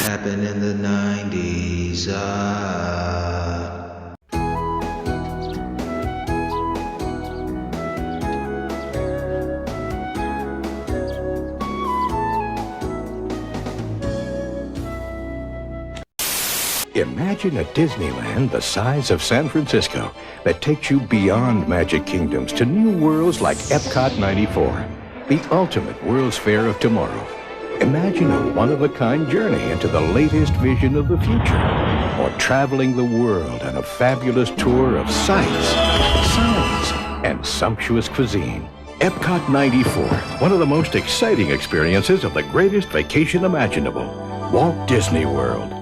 Happened in the 90's. Imagine a Disneyland the size of San Francisco that takes you beyond Magic Kingdoms to new worlds like Epcot 94, the ultimate World's Fair of tomorrow. Imagine a one-of-a-kind journey into the latest vision of the future, or traveling the world on a fabulous tour of sights, sounds, and sumptuous cuisine. Epcot 94, one of the most exciting experiences of the greatest vacation imaginable, Walt Disney World.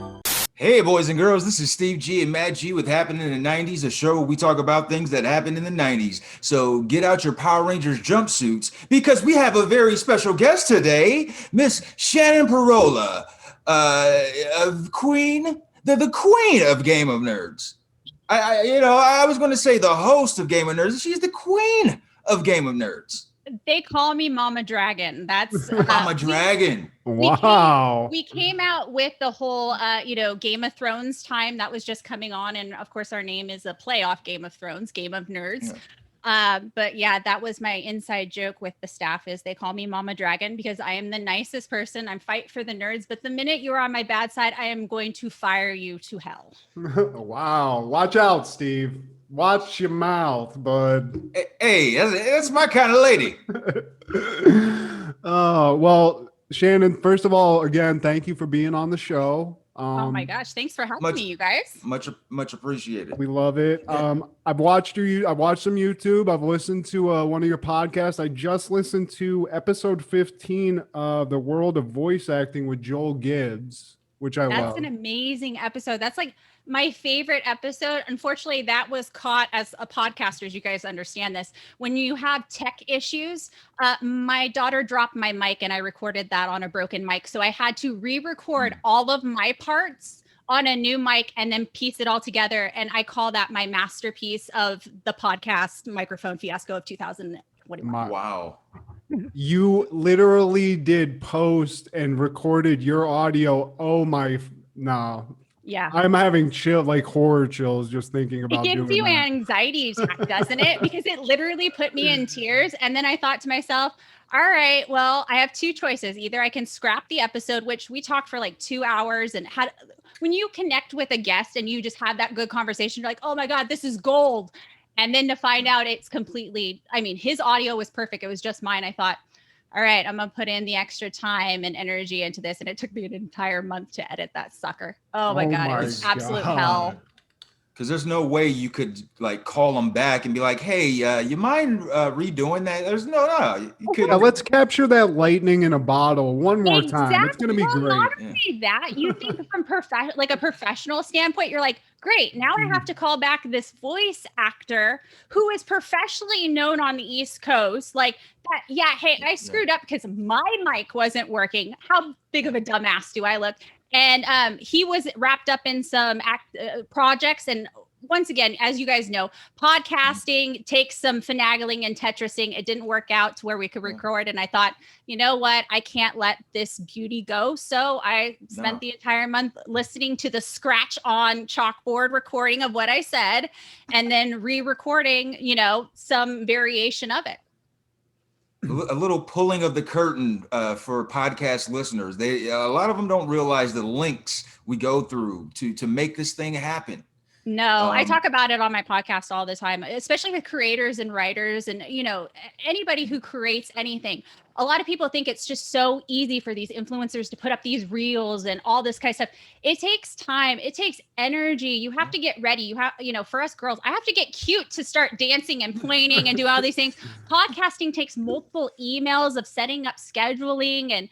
Hey, boys and girls, this is Steve G and Matt G with Happening in the 90's, a show where we talk about things that happened in the 90's. So get out your Power Rangers jumpsuits because we have a very special guest today, Miss Shannon Parolaz, the queen of Game of Nerds. I was going to say the host of Game of Nerds. She's the queen of Game of Nerds. They call me Mama Dragon. That's Mama Dragon. Wow. We came out with the whole, Game of Thrones time that was just coming on. And of course, our name is a play off Game of Thrones, Game of Nerds. Yeah. But yeah, that was my inside joke with the staff is they call me Mama Dragon because I am the nicest person. I'm fight for the nerds. But the minute you're on my bad side, I am going to fire you to hell. Wow. Watch out, Steve. Watch your mouth, bud. Hey, that's my kind of lady. Well, Shannon, first of all, again, thank you for being on the show. Oh my gosh, thanks for helping me, you guys. Much appreciated. We love it. I've watched some YouTube. I've listened to one of your podcasts. I just listened to episode 15 of The World of Voice Acting with Joel Gibbs, which I love. That's an amazing episode. That's like my favorite episode. Unfortunately, that was caught as a podcaster, as you guys understand this. When you have tech issues, my daughter dropped my mic and I recorded that on a broken mic. So I had to re-record all of my parts on a new mic and then piece it all together. And I call that my masterpiece of the podcast microphone fiasco of 2021. Wow. You literally did post and recorded your audio. Oh my, no. Yeah. I'm having horror chills just thinking about it. It gives you anxiety attack, doesn't it? Because it literally put me in tears. And then I thought to myself, all right, well, I have two choices. Either I can scrap the episode, which we talked for like 2 hours and when you connect with a guest and you just have that good conversation, you're like, oh my God, this is gold. And then to find out it's completely, his audio was perfect. It was just mine. I thought, all right, I'm going to put in the extra time and energy into this. And it took me an entire month to edit that sucker. Oh my God, it was absolute hell. Because there's no way you could call them back and be like, hey, you mind redoing that? There's no. You could. Yeah, let's capture that lightning in a bottle one more time. It's going to be great. Not only that, you think from a professional standpoint, you're like, great. Now I have to call back this voice actor who is professionally known on the East Coast. Like that. Yeah. Hey, I screwed up because my mic wasn't working. How big of a dumbass do I look? And he was wrapped up in some projects. And once again, as you guys know, podcasting takes some finagling and Tetrising. It didn't work out to where we could record. And I thought, you know what? I can't let this beauty go. So I spent the entire month listening to the scratch on chalkboard recording of what I said and then re-recording, some variation of it. A little pulling of the curtain for podcast listeners. A lot of them don't realize the links we go through to make this thing happen. No, I talk about it on my podcast all the time, especially with creators and writers and, anybody who creates anything. A lot of people think it's just so easy for these influencers to put up these reels and all this kind of stuff. It takes time. It takes energy. You have to get ready. You have, for us girls, I have to get cute to start dancing and planning and do all these things. Podcasting takes multiple emails of setting up scheduling and,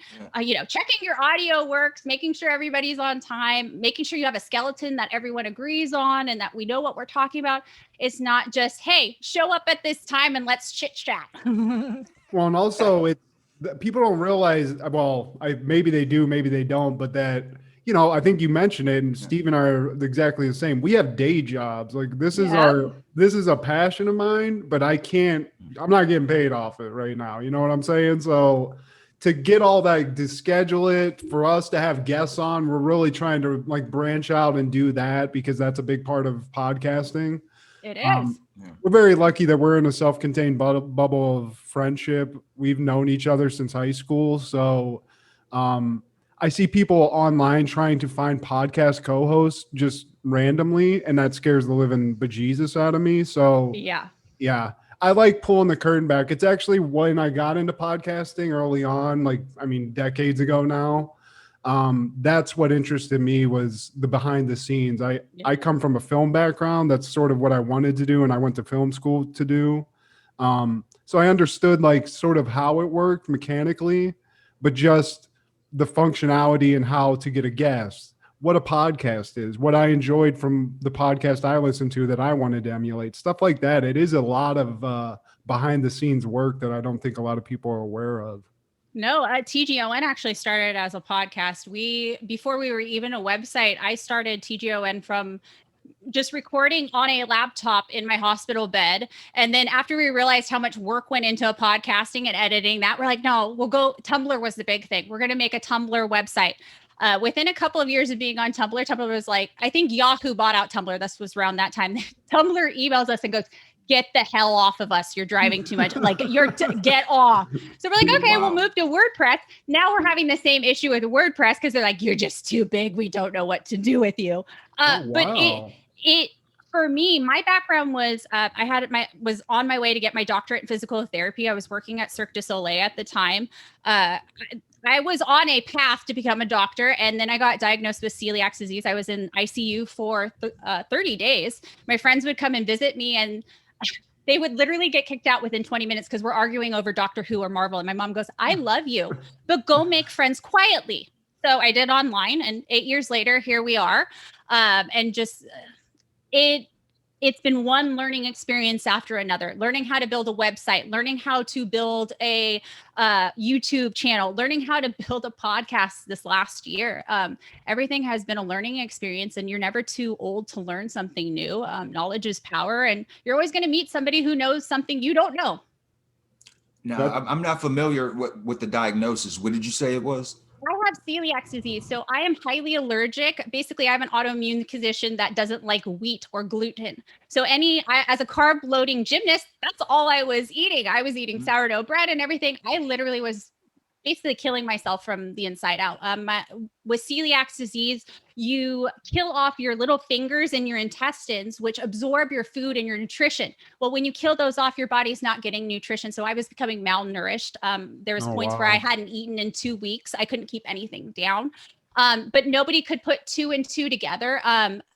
checking your audio works, making sure everybody's on time, making sure you have a skeleton that everyone agrees on and that we know what we're talking about. It's not just, hey, show up at this time and let's chit chat. Well, and also people don't realize, maybe they do, maybe they don't, but that, I think you mentioned it and Steve and I are exactly the same. We have day jobs. Like this is a passion of mine, but I'm not getting paid off it right now. You know what I'm saying? So to get all that, to schedule it for us to have guests on, we're really trying to like branch out and do that because that's a big part of podcasting. It is. We're very lucky that we're in a self-contained bubble of friendship. We've known each other since high school. So I see people online trying to find podcast co-hosts just randomly, and that scares the living bejesus out of me. So yeah, I like pulling the curtain back. It's actually when I got into podcasting early on, like, I mean, decades ago now. That's what interested me, was the behind the scenes. I come from a film background. That's sort of what I wanted to do, and I went to film school to do. So I understood like sort of how it worked mechanically, but just the functionality and how to get a guest, what a podcast is, what I enjoyed from the podcast I listened to that I wanted to emulate, stuff like that. It is a lot of behind the scenes work that I don't think a lot of people are aware of. No, TGON actually started as a podcast. Before we were even a website, I started TGON from just recording on a laptop in my hospital bed. And then after we realized how much work went into podcasting and editing that, we're like, no, Tumblr was the big thing. We're going to make a Tumblr website. Within a couple of years of being on Tumblr, Tumblr was like, I think Yahoo bought out Tumblr. This was around that time. Tumblr emails us and goes, get the hell off of us. You're driving too much. Like get off. So we're like, okay, We'll move to WordPress. Now we're having the same issue with WordPress because they're like, you're just too big. We don't know what to do with you. But it for me, my background was was on my way to get my doctorate in physical therapy. I was working at Cirque du Soleil at the time. I was on a path to become a doctor, and then I got diagnosed with celiac disease. I was in ICU for 30 days. My friends would come and visit me, and they would literally get kicked out within 20 minutes because we're arguing over Doctor Who or Marvel. And my mom goes, I love you, but go make friends quietly. So I did online, and 8 years later, here we are. And just it's been one learning experience after another, learning how to build a website, learning how to build a YouTube channel, learning how to build a podcast this last year. Everything has been a learning experience, and you're never too old to learn something new. Knowledge is power, and you're always going to meet somebody who knows something you don't know. Now, I'm not familiar with the diagnosis. What did you say it was? I have celiac disease, so I am highly allergic. Basically, I have an autoimmune condition that doesn't like wheat or gluten. So as a carb loading gymnast, that's all I was eating. I was eating sourdough bread and everything. I literally was basically killing myself from the inside out. With celiac disease, you kill off your little fingers and your intestines, which absorb your food and your nutrition. Well, when you kill those off, your body's not getting nutrition. So I was becoming malnourished. There was points where I hadn't eaten in 2 weeks. I couldn't keep anything down. But nobody could put 2 and 2 together.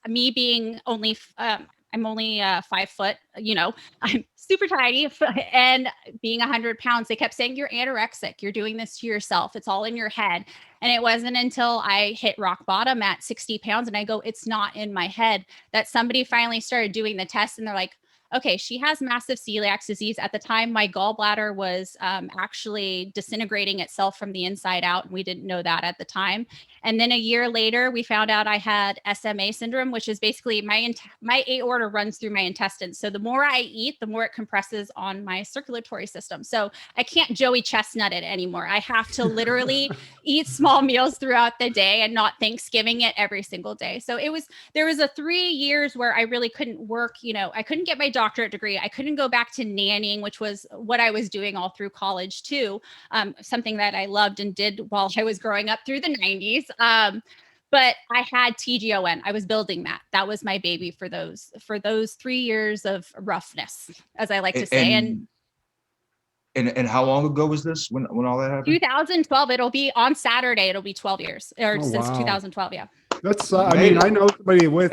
Me being only, I'm only 5 foot, I'm super tiny, and being 100 pounds, they kept saying, you're anorexic. You're doing this to yourself. It's all in your head. And it wasn't until I hit rock bottom at 60 pounds and I go, it's not in my head, that somebody finally started doing the test, and they're like, okay, she has massive celiac disease. At the time, my gallbladder was actually disintegrating itself from the inside out. And we didn't know that at the time. And then a year later, we found out I had SMA syndrome, which is basically my aorta runs through my intestines. So the more I eat, the more it compresses on my circulatory system. So I can't Joey Chestnut it anymore. I have to literally eat small meals throughout the day and not Thanksgiving it every single day. So there was a 3 years where I really couldn't work. I couldn't get my doctorate degree. I couldn't go back to nannying, which was what I was doing all through college too. Something that I loved and did while I was growing up through the 90s. But I had TGON. I was building that. That was my baby for those 3 years of roughness, as I like to say. And how long ago was this when all that happened? 2012. It'll be on Saturday. It'll be 12 years since 2012. Yeah. That's, I know somebody with,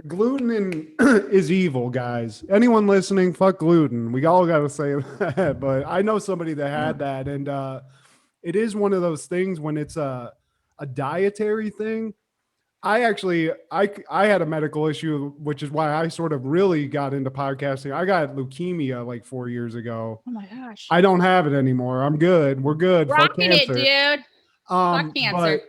gluten is evil, guys. Anyone listening, fuck gluten. We all got to say that, but I know somebody that had that. And it is one of those things when it's a dietary thing. I had a medical issue, which is why I sort of really got into podcasting. I got leukemia like 4 years ago. Oh my gosh. I don't have it anymore. I'm good. We're good. Rocking it, dude. Fuck cancer. But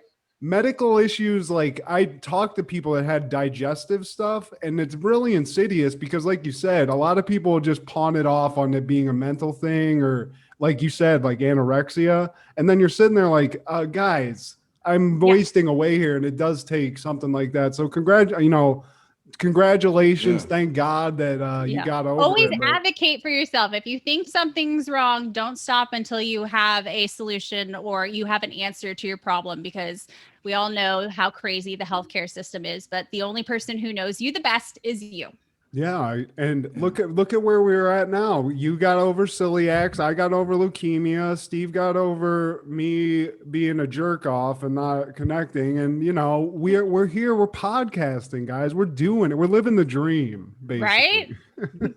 medical issues, like I talked to people that had digestive stuff, and it's really insidious because, like you said, a lot of people just pawn it off on it being a mental thing or like you said, like anorexia. And then you're sitting there like, guys, I'm wasting away here. And it does take something like that. So congratulations. Yeah. Thank God that you got over Always it. advocate for yourself. If you think something's wrong, don't stop until you have a solution or you have an answer to your problem, because we all know how crazy the healthcare system is, but the only person who knows you the best is you. Yeah, and look at where we're at now. You got over celiacs, I got over leukemia, Steve got over me being a jerk off and not connecting, and we're here, we're podcasting, guys. We're doing it. We're living the dream, basically. Right?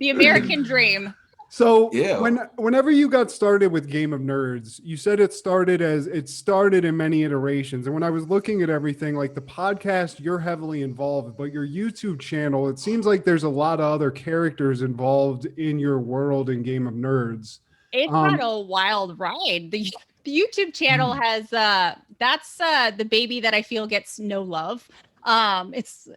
The American dream. So Yeah. whenever you got started with Game of Nerds, you said it started in many iterations. And when I was looking at everything, like the podcast, you're heavily involved, but your YouTube channel, it seems like there's a lot of other characters involved in your world in Game of Nerds. It's had a wild ride. The YouTube channel has that's the baby that I feel gets no love. It's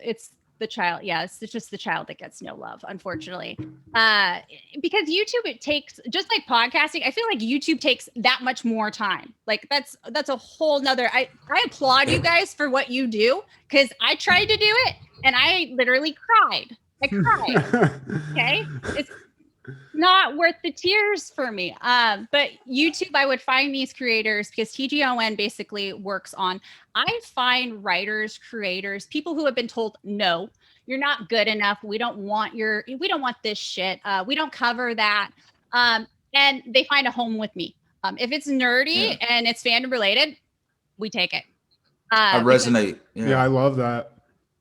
the child. Yeah, it's just the child that gets no love, unfortunately. Because YouTube, it takes, just like podcasting, I feel like YouTube takes that much more time. Like that's a whole nother, I applaud you guys for what you do, because I tried to do it and I literally cried. I cried. Okay. It's not worth the tears for me. But YouTube, I would find these creators, because TGON basically works on, I find writers, creators, people who have been told, no, you're not good enough. We don't want this shit. We don't cover that. And they find a home with me. If it's nerdy and it's fandom related, we take it. I resonate. Yeah, I love that.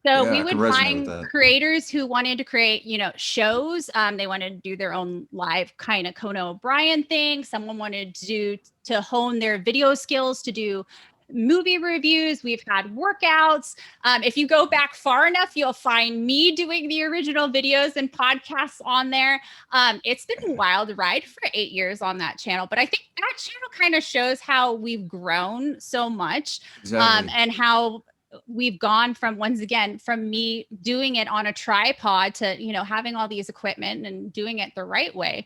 So we would find creators who wanted to create, shows. They wanted to do their own live kind of Conan O'Brien thing. Someone wanted to hone their video skills to do movie reviews. We've had workouts. If you go back far enough, you'll find me doing the original videos and podcasts on there. It's been a wild ride for 8 years on that channel, but I think that channel kind of shows how we've grown so much. Exactly. And how we've gone from me doing it on a tripod to, having all these equipment and doing it the right way.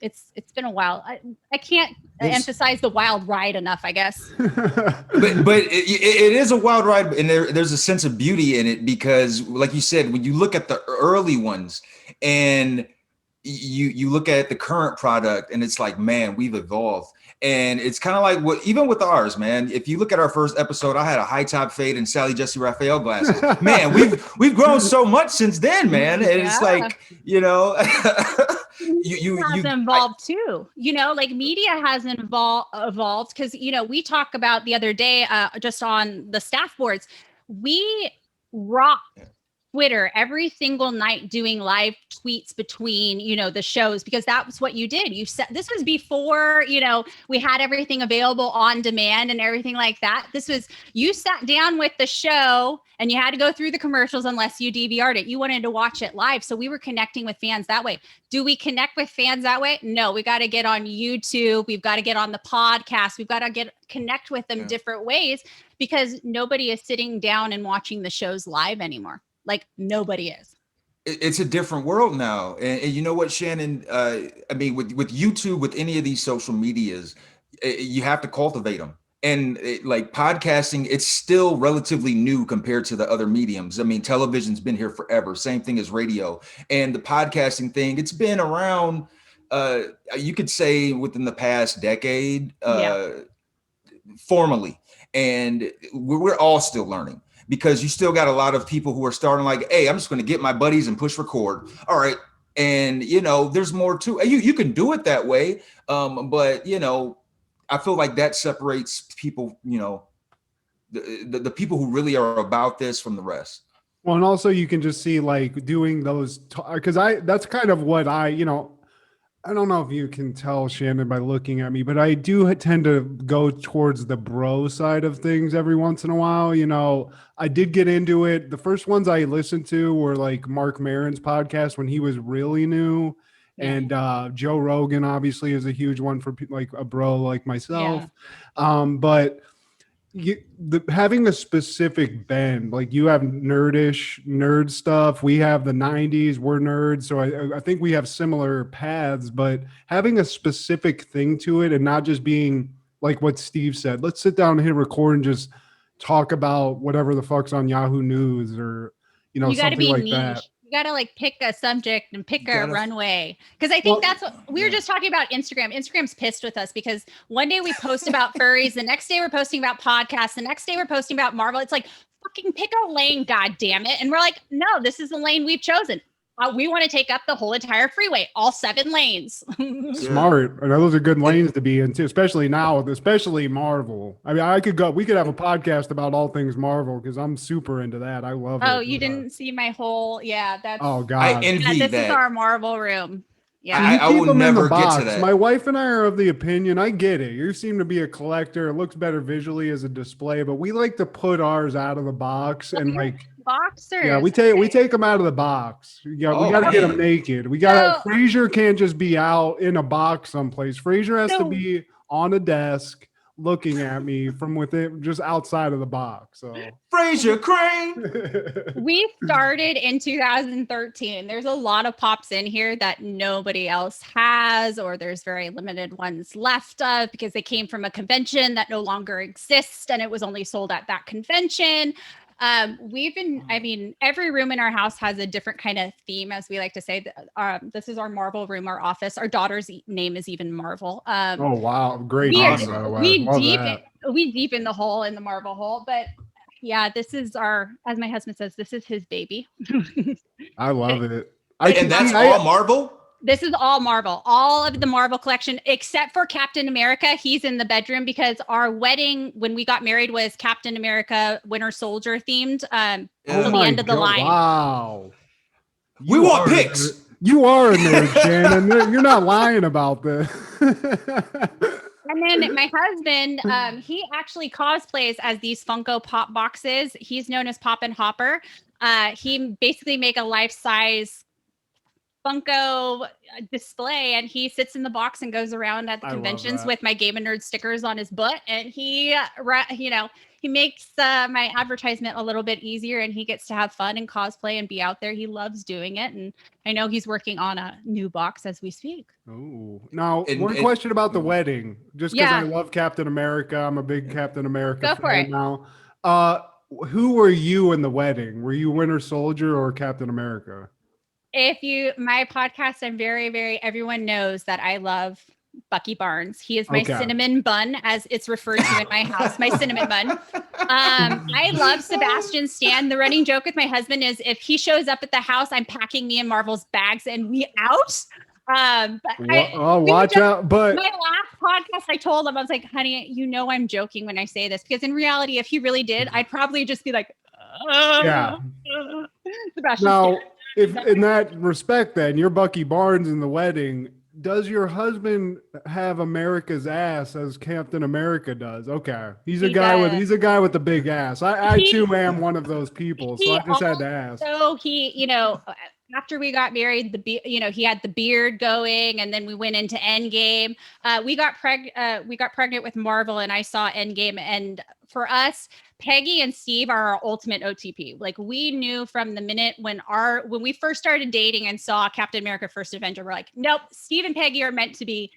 It's been a while. I can't emphasize the wild ride enough, I guess. but it is a wild ride, and there's a sense of beauty in it, because like you said, when you look at the early ones and you look at the current product, and it's like, man, we've evolved. And it's kind of like even with ours, man. If you look at our first episode, I had a high top fade and Sally Jesse Raphael glasses. Man, we've grown so much since then, man. And it's like, you has evolved too. Like media has evolved, because we talk about the other day, just on the staff boards, we rock Twitter every single night doing live tweets between, the shows, because that was what you did. You said this was before, we had everything available on demand and everything like that. You sat down with the show and you had to go through the commercials unless you DVR'd it. You wanted to watch it live. So we were connecting with fans that way. Do we connect with fans that way? No, we got to get on YouTube. We've got to get on the podcast. We've got to connect with them different ways, because nobody is sitting down and watching the shows live anymore. Like nobody is. It's a different world now. And you know what, Shannon, with YouTube, with any of these social medias, you have to cultivate them. And like podcasting, it's still relatively new compared to the other mediums. Television's been here forever. Same thing as radio. And the podcasting thing, it's been around, you could say within the past decade, formally. And we're all still learning, because you still got a lot of people who are starting like, hey, I'm just going to get my buddies and push record. All right. And, there's more to it. You can do it that way. But, I feel like that separates people, the people who really are about this from the rest. Well, and also you can just see like doing those, because that's kind of what I don't know if you can tell, Shannon, by looking at me, but I do tend to go towards the bro side of things every once in a while. I did get into it. The first ones I listened to were like Mark Maron's podcast when he was really new. And Joe Rogan obviously is a huge one for like a bro like myself. But having a specific bend, like you have nerd stuff. We have the 90s. We're nerds, so I think we have similar paths. But having a specific thing to it, and not just being like what Steve said. Let's sit down and hit record and just talk about whatever the fuck's on Yahoo News or You got to something be like niche. that. You got to like pick a subject and pick a runway. Because I think Well, that's what we were just talking about. Instagram's pissed with us because one day we post about furries, the next day we're posting about podcasts, the next day we're posting about Marvel. It's like, fucking pick a lane, god damn it. And we're like, no, this is the lane we've chosen. We want to take up the whole entire freeway, all 7 lanes. Smart. And those are good lanes to be in too, especially now, especially Marvel. I mean, we could have a podcast about all things Marvel because I'm super into that. I love it. Oh, you didn't see my whole, that's. Oh God. I envy this that. is our Marvel room. Yeah. I Keep will them in the never get to box. that. My wife and I are of the opinion, I get it. You seem to be a collector. It looks better visually as a display, but we like to put ours out of the box and like boxers. yeah, we take them out of the box. Yeah, we got to get them naked. Frasier can't just be out in a box someplace. Frasier has to be on a desk looking at me from within, just outside of the box. So Frasier Crane. We started in 2013. There's a lot of pops in here that nobody else has, or there's very limited ones left of because they came from a convention that no longer exists and it was only sold at that convention. Every room in our house has a different kind of theme, as we like to say. This is our Marvel room, our office. Our daughter's name is even Marvel. Oh wow, great! We deepen the hole in the Marvel hole, but yeah, this is as my husband says, this is his baby. I love it. And that's all Marvel? This is all Marvel, all of the Marvel collection, except for Captain America. He's in the bedroom because our wedding, when we got married, was Captain America Winter Soldier themed until the end of the line. Wow. We want pics. You are a nerd, Shannon. You're not lying about this. And then my husband, he actually cosplays as these Funko Pop boxes. He's known as Pop and Hopper. He basically make a life-size Funko display, and he sits in the box and goes around at the conventions with my Game and Nerd stickers on his butt, and he makes my advertisement a little bit easier, and he gets to have fun and cosplay and be out there. He loves doing it, and I know he's working on a new box as we speak. Oh, now one question about the wedding, just because I love Captain America. I'm a big Captain America fan now. Who were you in the wedding? Were you Winter Soldier or Captain America? My podcast, I'm everyone knows that I love Bucky Barnes. He is my cinnamon bun, as it's referred to in my house, my cinnamon bun. I love Sebastian Stan. The running joke with my husband is if he shows up at the house, I'm packing me and Marvel's bags and we out. Watch out. But my last podcast, I told him, I was like, honey, I'm joking when I say this, because in reality, if he really did, I'd probably just be like, Sebastian now, Stan. If in that respect, then you're Bucky Barnes in the wedding. Does your husband have America's ass as Captain America does? Okay, he's a guy with the big ass. I too am one of those people, so I just had to ask. So he, after we got married, he had the beard going, and then we went into Endgame. We got pregnant with Marvel, and I saw Endgame, and for us, Peggy and Steve are our ultimate OTP. Like, we knew from the minute when we first started dating and saw Captain America: First Avenger, we're like, nope, Steve and Peggy are meant to be.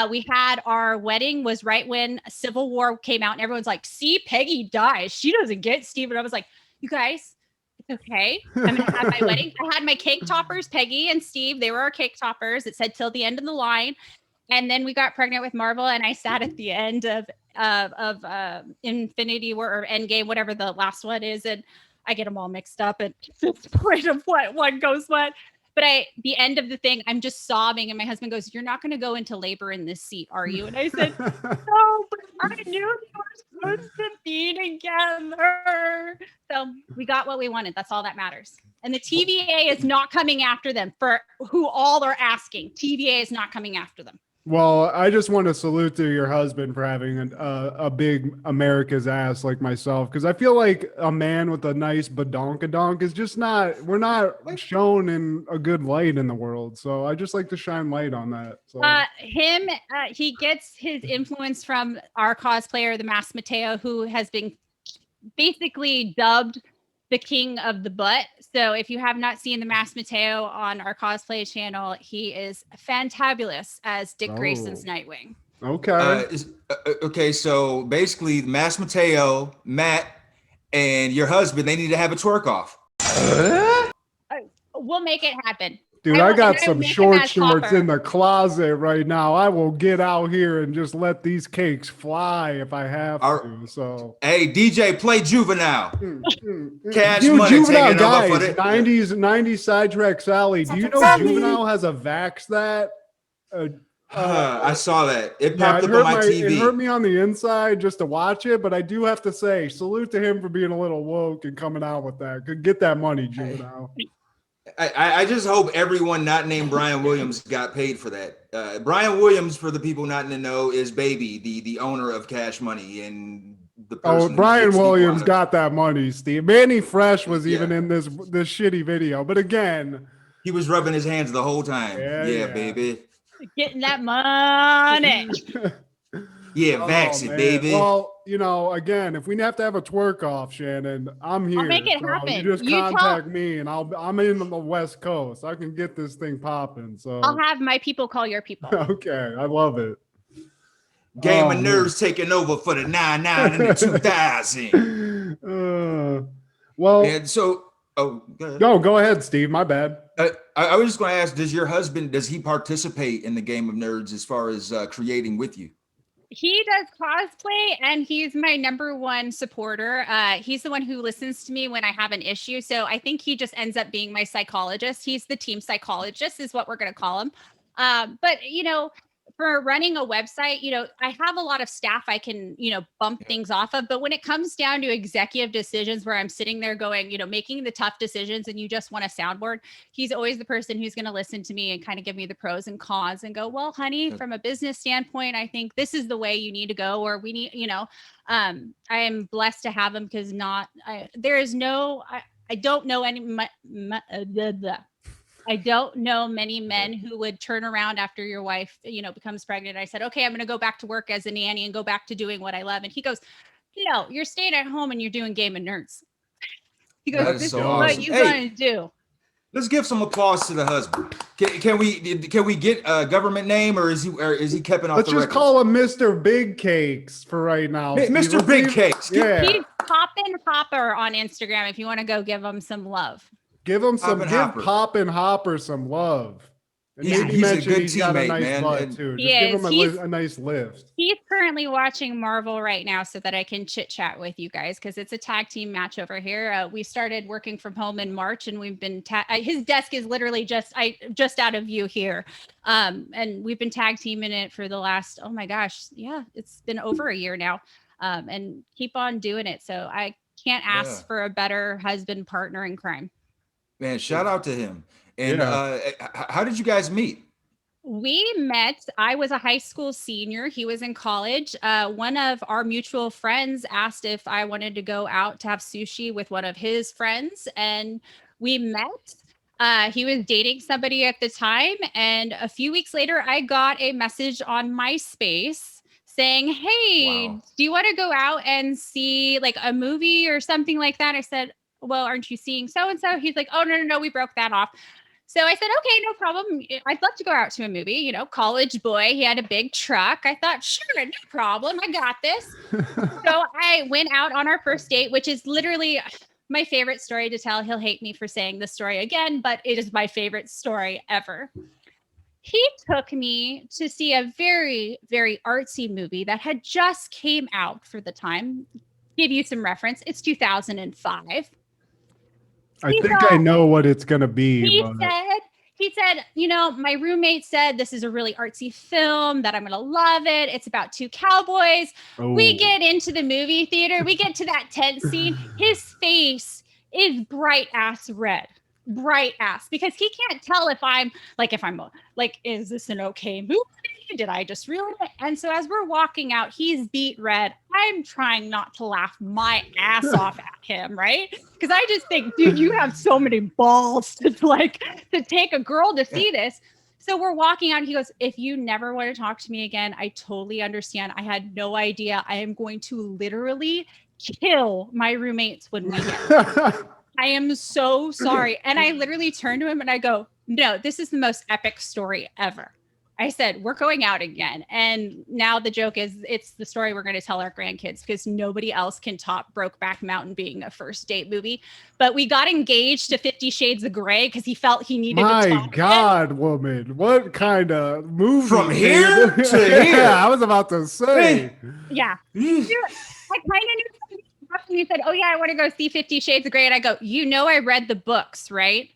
We had our wedding was right when Civil War came out, and everyone's like, see, Peggy dies. She doesn't get Steve. And I was like, you guys, it's okay. I'm going to have my wedding. I had my cake toppers, Peggy and Steve. They were our cake toppers. It said till the end of the line. And then we got pregnant with Marvel, and I sat at the end of Infinity War or Endgame, whatever the last one is, and I get them all mixed up at this point of what one goes what. But the end of the thing, I'm just sobbing, and my husband goes, "You're not going to go into labor in this seat, are you?" And I said, "No, but I knew we were supposed to be together." So we got what we wanted. That's all that matters. And the TVA is not coming after them, for who all are asking. TVA is not coming after them. Well, I just want to salute to your husband for having a big America's ass like myself, because I feel like a man with a nice badonkadonk is just not, we're not shown in a good light in the world. So I just like to shine light on that. So He gets his influence from our cosplayer, the Masked Mateo, who has been basically dubbed the king of the butt. So if you have not seen the Masked Mateo on our cosplay channel, he is fantabulous as Dick Grayson's Nightwing. Okay. Okay, so basically, Masked Mateo, Matt, and your husband, they need to have a twerk off. We'll make it happen. Dude, I got some short shorts in the closet right now. I will get out here and just let these cakes fly if I have to. So, hey, DJ, play Juvenile. Cash you Money Juvenile taking guys, over for the 90s sidetrack Sally. Do you know Juvenile has a Vax that? I saw that. It popped up on my TV. It hurt me on the inside just to watch it, but I do have to say, salute to him for being a little woke and coming out with that. Could get that money, Juvenile. I just hope everyone not named Brian Williams got paid for that. Brian Williams, for the people not in the know, is Baby, the owner of Cash Money, and the person. Brian Williams got that money, Steve. Manny Fresh was even in this shitty video, but again, he was rubbing his hands the whole time. Yeah. Baby, getting that money. Yeah, vax it, baby. Well, again, if we have to have a twerk off, Shannon, I'm here. I'll make it happen. You just contact me, and I'm in the West Coast. I can get this thing popping. So I'll have my people call your people. Okay, I love it. Game of Nerds taking over for the 99 and the 2000. Well, and so, go ahead, Steve. My bad. I was just going to ask: does your husband participate in the Game of Nerds as far as creating with you? He does cosplay, and he's my number one supporter. He's the one who listens to me when I have an issue. So I think he just ends up being my psychologist. He's the team psychologist is what we're going to call him. But, for running a website, I have a lot of staff I can, bump things off of. But when it comes down to executive decisions where I'm sitting there going, making the tough decisions and you just want a soundboard, he's always the person who's going to listen to me and kind of give me the pros and cons and go, well, honey, from a business standpoint, I think this is the way you need to go, or we need, I am blessed to have him because I don't know I don't know many men who would turn around after your wife, becomes pregnant. I said, okay, I'm going to go back to work as a nanny and go back to doing what I love. And he goes, you're staying at home and you're doing Game of Nerds. He goes, this is what you're going to do. Let's give some applause to the husband. Can we get a government name, or is he keeping off Let's the just record? call him Mr. Big Cakes for right now. Mr. Big Cakes. Yeah. He's Poppin' Hopper on Instagram if you want to go give him some love. Give Poppin' Hopper some love. And he's a good he's got a teammate, nice man. butt too. Just give him a nice lift. He's currently watching Marvel right now so that I can chit chat with you guys because it's a tag team match over here. We started working from home in March and we've been his desk is literally just out of view here. And we've been tag teaming it for the last, oh my gosh, yeah, it's been over a year now. And keep on doing it. So I can't ask for a better husband partner in crime. Man, shout out to him. And how did you guys meet? We met, I was a high school senior. He was in college. One of our mutual friends asked if I wanted to go out to have sushi with one of his friends. And we met. He was dating somebody at the time. And a few weeks later, I got a message on MySpace saying, hey, do you want to go out and see like a movie or something like that? I said, well, aren't you seeing so-and-so? He's like, oh, no, we broke that off. So I said, okay, no problem. I'd love to go out to a movie, college boy. He had a big truck. I thought, sure, no problem. I got this. So I went out on our first date, which is literally my favorite story to tell. He'll hate me for saying this story again, but it is my favorite story ever. He took me to see a very, very artsy movie that had just came out for the time. Give you some reference. It's 2005. I think I know what it's going to be. He said, my roommate said this is a really artsy film that I'm going to love it. It's about two cowboys. Oh. We get into the movie theater. We get to that tent scene. His face is bright ass red. Bright ass. Because he can't tell if I'm like, is this an okay movie? did I just ruin it? And so as we're walking out, he's beat red. I'm trying not to laugh my ass off at him, right? Because I just think, dude, you have so many balls to take a girl to see this. So we're walking out. He goes, if you never want to talk to me again, I totally understand. I had no idea. I am going to literally kill my roommates when we get there. I am so sorry. And I literally turned to him and I go, no, this is the most epic story ever. I said, we're going out again. And now the joke is it's the story we're going to tell our grandkids because nobody else can top Brokeback Mountain being a first date movie. But we got engaged to 50 Shades of Grey because he felt he needed to top My God, woman. What kind of movie? From here to here. Yeah, I was about to say. Yeah. I kind of knew. He said, oh, yeah, I want to go see 50 Shades of Grey. And I go, I read the books, right?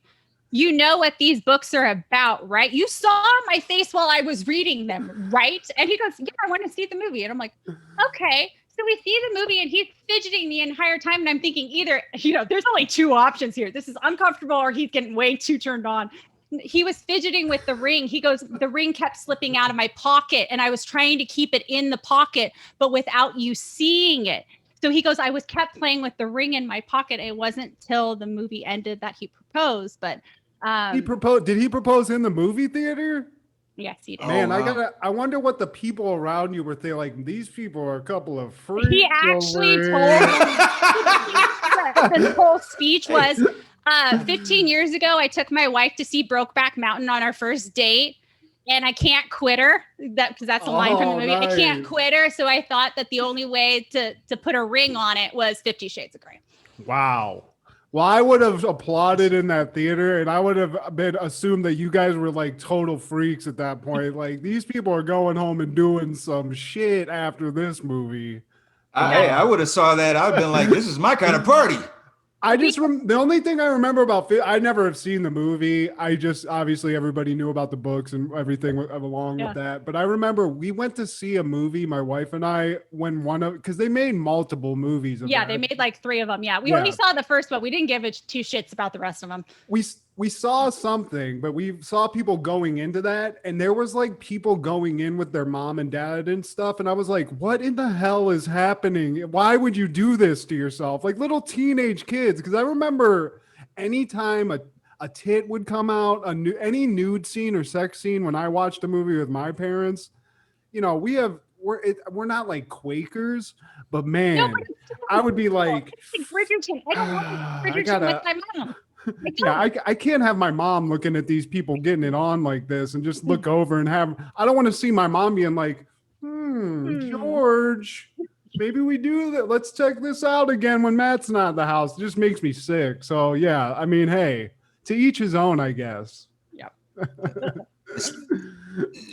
You know what these books are about, right? You saw my face while I was reading them, right? And he goes, yeah, I want to see the movie. And I'm like, okay. So we see the movie and he's fidgeting the entire time. And I'm thinking either, there's only two options here. This is uncomfortable or he's getting way too turned on. He was fidgeting with the ring. He goes, the ring kept slipping out of my pocket. And I was trying to keep it in the pocket, but without you seeing it. So he goes, I kept playing with the ring in my pocket. It wasn't till the movie ended that he proposed, but he proposed. Did he propose in the movie theater? Yes, he did. Man, Oh, wow. I wonder what the people around you were thinking. Like, these people are a couple of freaks. He actually told the whole speech was 15 years ago, I took my wife to see Brokeback Mountain on our first date. And I can't quit her, because that's a line from the movie. Nice. I can't quit her. So I thought that the only way to put a ring on it was 50 Shades of Grey. Wow. Well, I would have applauded in that theater, and I would have assumed that you guys were like total freaks at that point. Like, these people are going home and doing some shit after this movie. I would have saw that. I'd been like, this is my kind of party. The only thing I remember about I never have seen the movie. I just obviously everybody knew about the books and everything along with that. But I remember we went to see a movie, my wife and I, because they made multiple movies. They made like 3 of them. Yeah, we only saw the first one. We didn't give two shits about the rest of them. We saw something, but we saw people going into that, and there was like people going in with their mom and dad and stuff. And I was like, what in the hell is happening? Why would you do this to yourself? Like little teenage kids. Because I remember anytime a tit would come out, any nude scene or sex scene when I watched a movie with my parents, we're not like Quakers, but man, I would be like, Bridgerton. I don't want Bridgerton with my mom. I can't have my mom looking at these people getting it on like this and just look over and I don't want to see my mom being like, George, maybe we do that. Let's check this out again when Matt's not in the house. It just makes me sick. So yeah, I mean, hey, to each his own, I guess. Yep.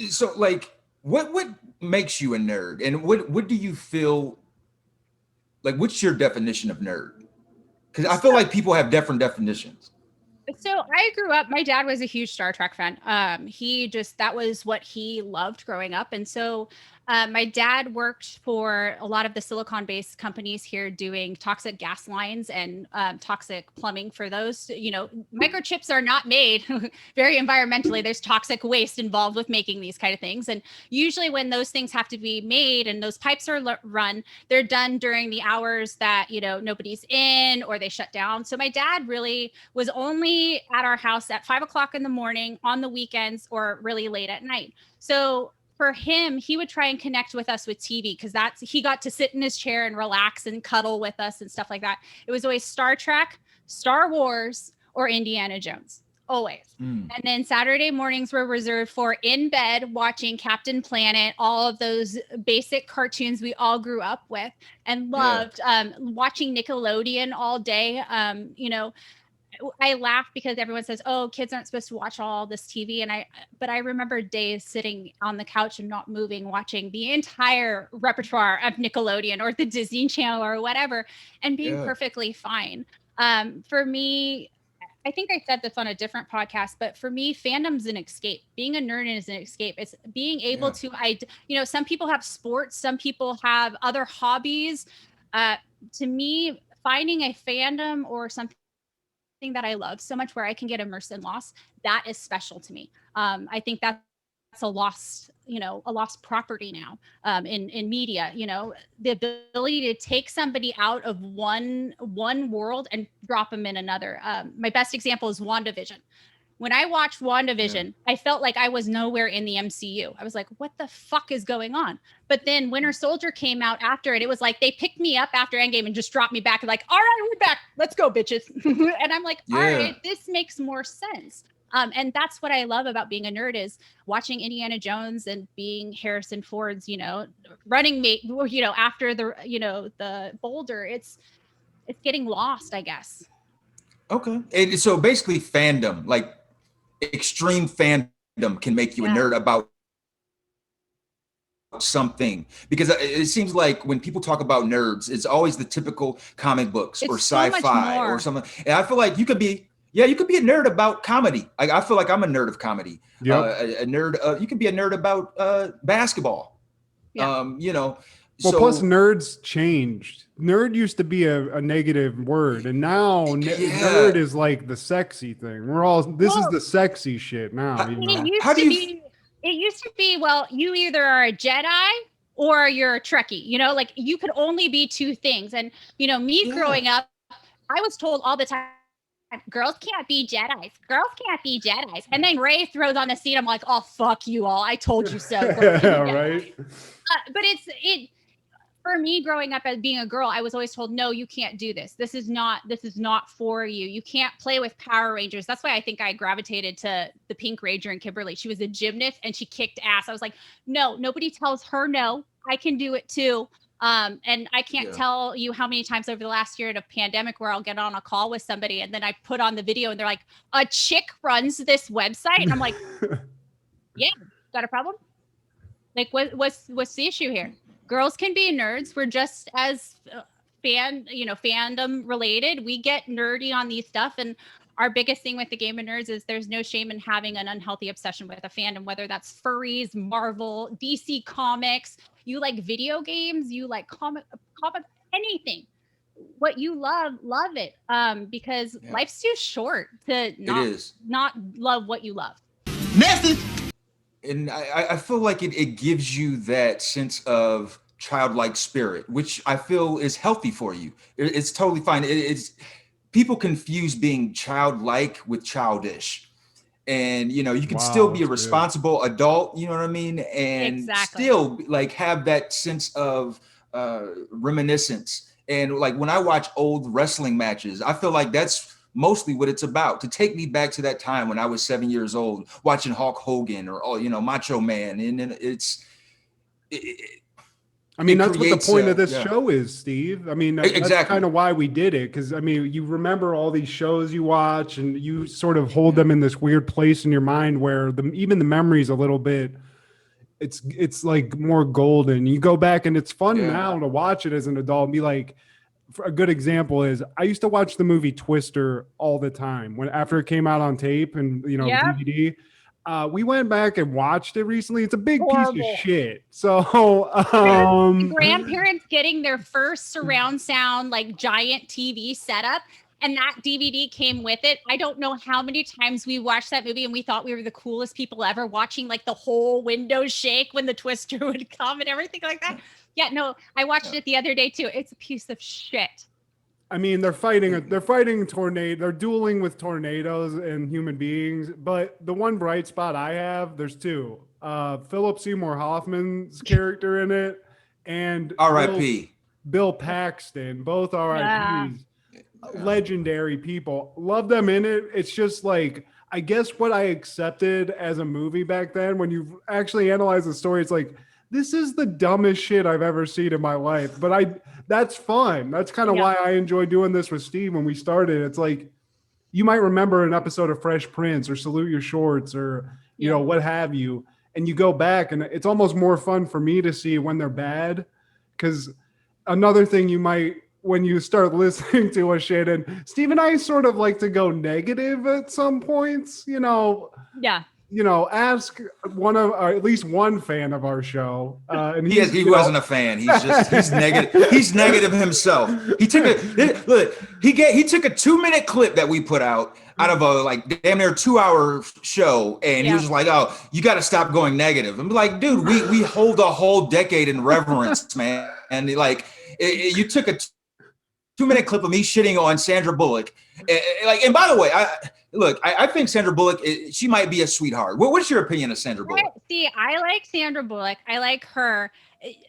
So like, what makes you a nerd? And what do you feel like, what's your definition of nerd? Because I feel like people have different definitions. So I grew up, my dad was a huge Star Trek fan. That was what he loved growing up. And so my dad worked for a lot of the silicon-based companies here doing toxic gas lines and toxic plumbing for those. Microchips are not made very environmentally. There's toxic waste involved with making these kind of things. And usually when those things have to be made and those pipes are run, they're done during the hours that, nobody's in or they shut down. So my dad really was only at our house at 5 o'clock in the morning on the weekends or really late at night. So for him, he would try and connect with us with TV because he got to sit in his chair and relax and cuddle with us and stuff like that. It was always Star Trek, Star Wars, or Indiana Jones, always. And then Saturday mornings were reserved for in bed watching Captain Planet, all of those basic cartoons we all grew up with and loved, watching Nickelodeon all day. I laugh because everyone says, oh, kids aren't supposed to watch all this TV. But I remember days sitting on the couch and not moving, watching the entire repertoire of Nickelodeon or the Disney Channel or whatever, and being perfectly fine. For me, I think I said this on a different podcast, but for me, fandom's an escape. Being a nerd is an escape. It's being able to, some people have sports, some people have other hobbies. To me, finding a fandom or something that I love so much where I can get immersed and lost, that is special to me. I think that's a lost, a lost property now in media. The ability to take somebody out of one world and drop them in another. My best example is WandaVision. When I watched WandaVision, I felt like I was nowhere in the MCU. I was like, what the fuck is going on? But then Winter Soldier came out after it. It was like they picked me up after Endgame and just dropped me back and like, all right, we're back. Let's go, bitches. And I'm like, all right, this makes more sense. And that's what I love about being a nerd is watching Indiana Jones and being Harrison Ford's, running mate, after the boulder. It's getting lost, I guess. Okay. And so basically fandom, like extreme fandom can make you a nerd about something, because it seems like when people talk about nerds, it's always the typical comic books or sci-fi or something. And I feel like you could be a nerd about comedy. I feel like I'm a nerd of comedy. A nerd. You can be a nerd about basketball. Well, plus nerds changed. Nerd used to be a negative word, and now nerd is like the sexy thing. This is the sexy shit now. It used to be, well, you either are a Jedi or you're a Trekkie. Like you could only be two things. And me growing up, I was told all the time, girls can't be Jedis. Girls can't be Jedis. And then Rey throws on the scene. I'm like, oh, fuck you all. I told you so. Right. But for me growing up as being a girl, I was always told, no, you can't do this. This is not for you. You can't play with Power Rangers. That's why I think I gravitated to the Pink Ranger and Kimberly. She was a gymnast and she kicked ass. I was like, no, nobody tells her no. I can do it too. And I can't tell you how many times over the last year in a pandemic where I'll get on a call with somebody and then I put on the video and they're like, a chick runs this website. And I'm like, yeah, got a problem? Like, what's the issue here? Girls can be nerds. We're just as fandom related. We get nerdy on these stuff. And our biggest thing with the Game of Nerds is there's no shame in having an unhealthy obsession with a fandom, whether that's furries, Marvel, DC Comics, you like video games, you like comic, anything. What you love it. Because life's too short to not love what you love. Nasty. And I feel like it gives you that sense of childlike spirit, which I feel is healthy for you. It's totally fine. It's people confuse being childlike with childish. And, you can still be a responsible adult, you know what I mean? And still like have that sense of reminiscence. And like when I watch old wrestling matches, I feel like that's mostly what it's about, to take me back to that time when I was 7 years old watching Hulk Hogan or Macho Man. And then that's what the point of this show is, Steve. I mean, that's kind of why we did it. Because you remember all these shows you watch and you sort of hold them in this weird place in your mind where even the memory's a little bit, it's like more golden. You go back and it's fun now to watch it as an adult and be like, a good example is I used to watch the movie Twister all the time after it came out on tape and DVD. We went back and watched it recently. It's a big piece of shit. So grandparents getting their first surround sound like giant TV setup, and that DVD came with it. I don't know how many times we watched that movie and we thought we were the coolest people ever, watching like the whole window shake when the Twister would come and everything like that. Yeah, no, I watched it the other day too. It's a piece of shit. I mean, they're fighting tornado. They're dueling with tornadoes and human beings. But the one bright spot I have, there's two. Philip Seymour Hoffman's character in it, and R.I.P. Bill Paxton, both R.I.P.s. Legendary people. Love them in it. It's just like, I guess what I accepted as a movie back then, when you actually analyze the story, it's like, this is the dumbest shit I've ever seen in my life. But that's fun. That's kind of why I enjoy doing this with Steve when we started. It's like, you might remember an episode of Fresh Prince or Salute Your Shorts or, what have you. And you go back and it's almost more fun for me to see when they're bad. Because another thing when you start listening to a shit, and Steve and I sort of like to go negative at some points, Yeah. Ask at least one fan of our show. And he wasn't a fan. He's negative. He's negative himself. He took a 2-minute clip that we put out out of a like damn near 2-hour show, and he was Yeah. just like, "Oh, you got to stop going negative." I'm like, "Dude, we hold a whole decade in reverence, man." And like, you took a 2-minute clip of me shitting on Sandra Bullock, and by the way, I think Sandra Bullock, she might be a sweetheart. What's your opinion of Sandra Bullock? See, I like Sandra Bullock. I like her.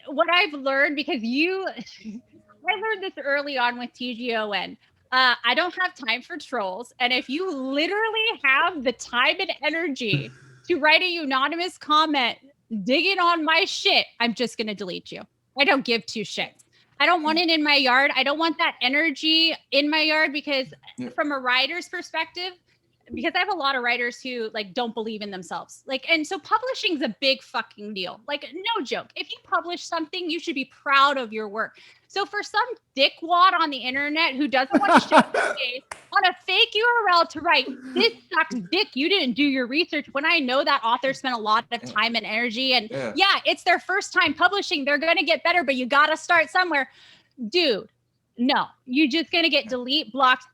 What I've learned, because I learned this early on with TGON. I don't have time for trolls. And if you literally have the time and energy to write a unanimous comment digging on my shit, I'm just going to delete you. I don't give two shits. I don't want it in my yard. I don't want that energy in my yard, because from a writer's perspective, because I have a lot of writers who like don't believe in themselves. Like, and so publishing's a big fucking deal. Like, no joke. If you publish something, you should be proud of your work. So for some dickwad on the internet who doesn't want to show their face on a fake URL to write, "This sucks dick, you didn't do your research," when I know that author spent a lot of time and energy, and yeah, it's their first time publishing, they're going to get better, but you got to start somewhere. Dude, no, you're just going to get delete, blocked.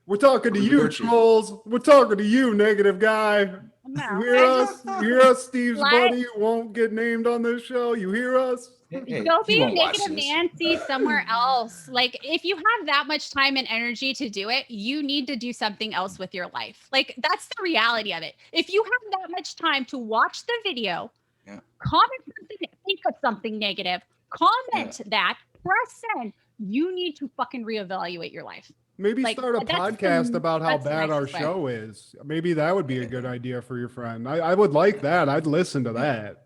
We're talking to you, trolls. We're talking to you, negative guy. No, You hear us? You hear us, Steve's buddy who won't get named on this show? You hear us? Go be a negative Nancy somewhere else. Like, if you have that much time and energy to do it, you need to do something else with your life. Like, that's the reality of it. If you have that much time to watch the video, comment something, think of something negative, comment that, press send, you need to fucking reevaluate your life. Maybe Like, start a podcast about how bad our show is. Maybe that would be a good idea for your friend. I would like that. I'd listen to that.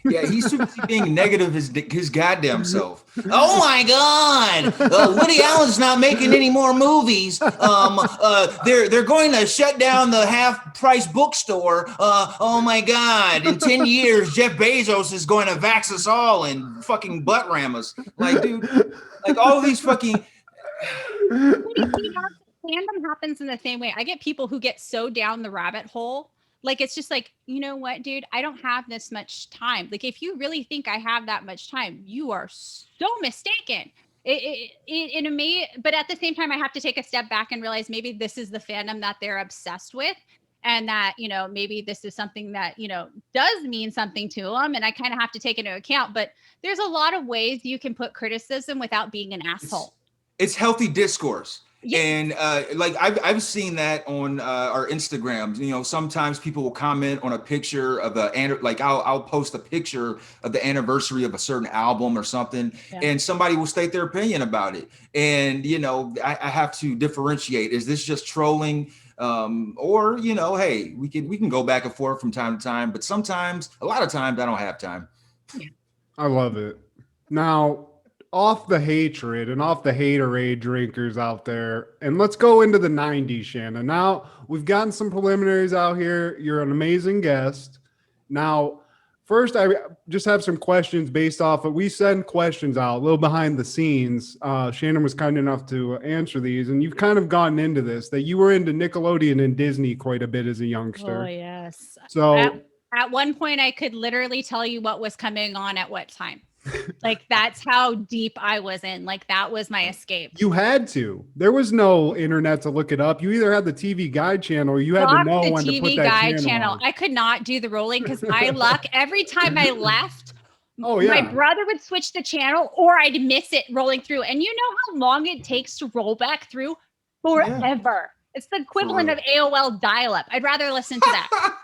Yeah, he's too busy being negative his goddamn self. Oh my God, Woody Allen's not making any more movies. They're going to shut down the half-price bookstore. Oh my God, in 10 years, Jeff Bezos is going to vax us all and fucking butt ram us. Like, dude, like all these fucking. Fandom happens in the same way. I get people who get so down the rabbit hole. Like, it's just like, you know what, dude, I don't have this much time. Like, if you really think I have that much time, you are so mistaken. But at the same time, I have to take a step back and realize maybe this is the fandom that they're obsessed with. And that, you know, maybe this is something that, you know, does mean something to them. And I kind of have to take into account. But there's a lot of ways you can put criticism without being an asshole. It's healthy discourse. Yeah. And like I've seen that on our Instagrams. You know, sometimes people will comment on a picture of I'll post a picture of the anniversary of a certain album or something, and somebody will state their opinion about it. And you know, I have to differentiate: is this just trolling, or you know, hey, we can go back and forth from time to time. But sometimes, a lot of times, I don't have time. I love it. Now, off the hatred and off the haterade drinkers out there, and let's go into the 90s, Shannon. Now, we've gotten some preliminaries out here. You're an amazing guest. Now, first, I just have some questions based off of, we send questions out a little behind the scenes. Shannon was kind enough to answer these, and you've kind of gotten into this, that you were into Nickelodeon and Disney quite a bit as a youngster. Oh, yes. So at one point, I could literally tell you what was coming on at what time. Like, that's how deep I was in. Like, that was my escape. You had to. There was no internet to look it up. You either had the TV Guide channel or you had to know when to put that channel on. I could not do the rolling because my luck, every time I left, oh, yeah, my brother would switch the channel or I'd miss it rolling through. And you know how long it takes to roll back through? Forever. It's the equivalent of AOL dial-up. I'd rather listen to that.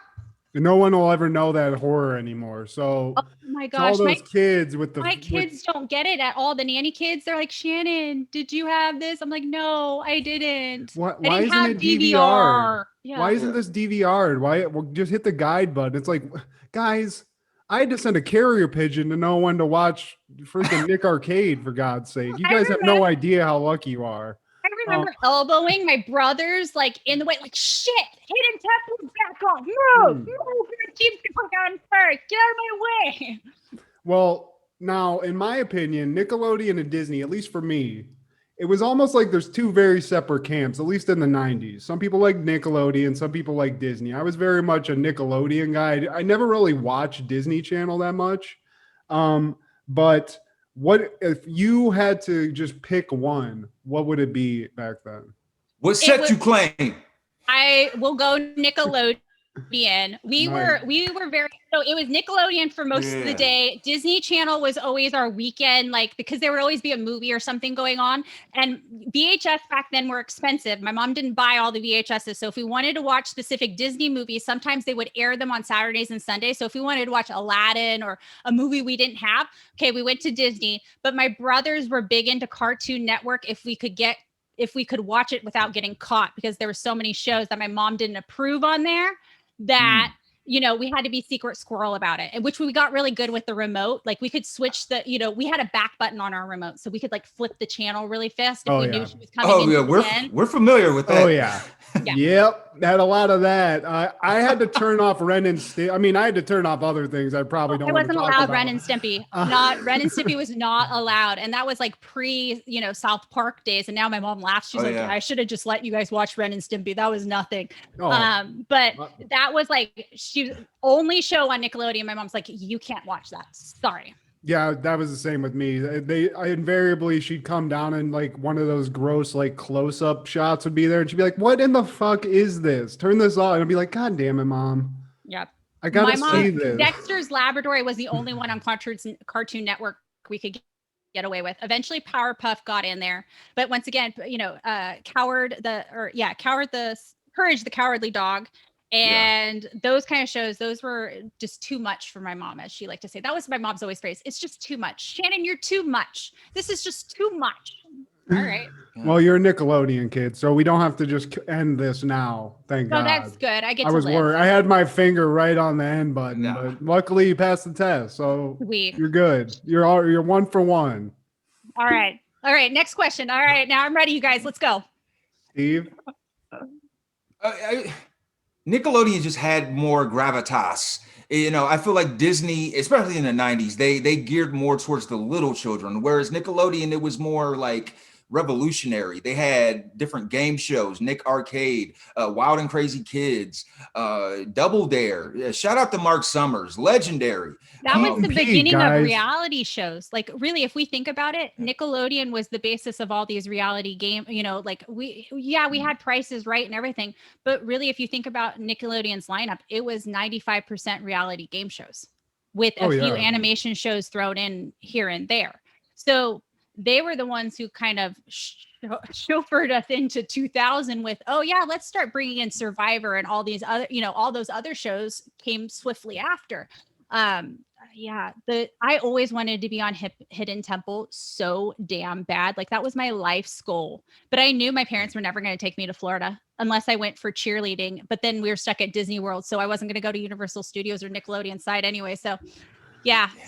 No one will ever know that horror anymore. So, oh my gosh, all those kids with the my kids don't get it at all. The nanny kids, they're like, Shannon, did you have this? I'm like, no, I didn't. Why didn't isn't it DVR? Yeah. Why isn't this DVR? Why? Well, just hit the guide button. It's like, guys, I had to send a carrier pigeon to know when to watch freaking Nick Arcade, for God's sake. You guys have no idea how lucky you are. I remember elbowing my brothers like in the way, like, shit, Hidden Temple back on. Move, your team's going on first. Get out of my way. Well, now, in my opinion, Nickelodeon and Disney, at least for me, it was almost like there's two very separate camps, at least in the 90s. Some people like Nickelodeon, some people like Disney. I was very much a Nickelodeon guy. I never really watched Disney Channel that much. But what if you had to just pick one, what would it be back then? What set you claim? I will go Nickelodeon. We were very, so it was Nickelodeon for most of the day. Disney Channel was always our weekend, like, because there would always be a movie or something going on. And VHS back then were expensive. My mom didn't buy all the VHSs. So if we wanted to watch specific Disney movies, sometimes they would air them on Saturdays and Sundays. So if we wanted to watch Aladdin or a movie we didn't have, okay, we went to Disney. But my brothers were big into Cartoon Network if we could watch it without getting caught, because there were so many shows that my mom didn't approve on there that, we had to be secret squirrel about it, and which we got really good with the remote. Like we could switch we had a back button on our remote, so we could like flip the channel really fast if we knew she was coming. We're familiar with that. Oh yeah. Yep, had a lot of that. I had to turn off Ren and Stimpy. I mean, I had to turn off other things. I probably don't. I wasn't allowed Ren and Stimpy. Ren and Stimpy was not allowed, and that was like pre, South Park days. And now my mom laughs. She's I should have just let you guys watch Ren and Stimpy. That was nothing. But that was like she only show on Nickelodeon. My mom's like, you can't watch that. Sorry. Yeah, that was the same with me. Invariably, she'd come down and like one of those gross like close-up shots would be there, and she'd be like, "What in the fuck is this? Turn this off." And I'd be like, "God damn it, Mom! Yep, I gotta see this." Dexter's Laboratory was the only one on Cartoon Network we could get away with. Eventually, Powerpuff got in there, but once again, Courage the Cowardly Dog. And those kind of shows, those were just too much for my mom, as she liked to say. That was my mom's always phrase. It's just too much. Shannon, you're too much. This is just too much. All right. Well, you're a Nickelodeon kid, so we don't have to just end this now. Thank God. Oh, that's good. I was worried. I had my finger right on the end button, but luckily you passed the test, so you're good. You're 1 for 1. All right. Next question. All right, now I'm ready, you guys. Let's go. Steve. Nickelodeon just had more gravitas. I feel like Disney, especially in the 90s, they geared more towards the little children, whereas Nickelodeon, it was more like revolutionary. They had different game shows, Nick Arcade, Wild and Crazy Kids, Double Dare. Shout out to Mark Summers, legendary. That was the beginning of reality shows. Like really, if we think about it, Nickelodeon was the basis of all these reality game, like we had Prices Right and everything. But really, if you think about Nickelodeon's lineup, it was 95% reality game shows with a few animation shows thrown in here and there. So they were the ones who kind of chauffeured us into 2000 with, let's start bringing in Survivor and all these other, all those other shows came swiftly after. I always wanted to be on Hidden Temple so damn bad. Like that was my life's goal. But I knew my parents were never going to take me to Florida unless I went for cheerleading. But then we were stuck at Disney World, so I wasn't going to go to Universal Studios or Nickelodeon side anyway. So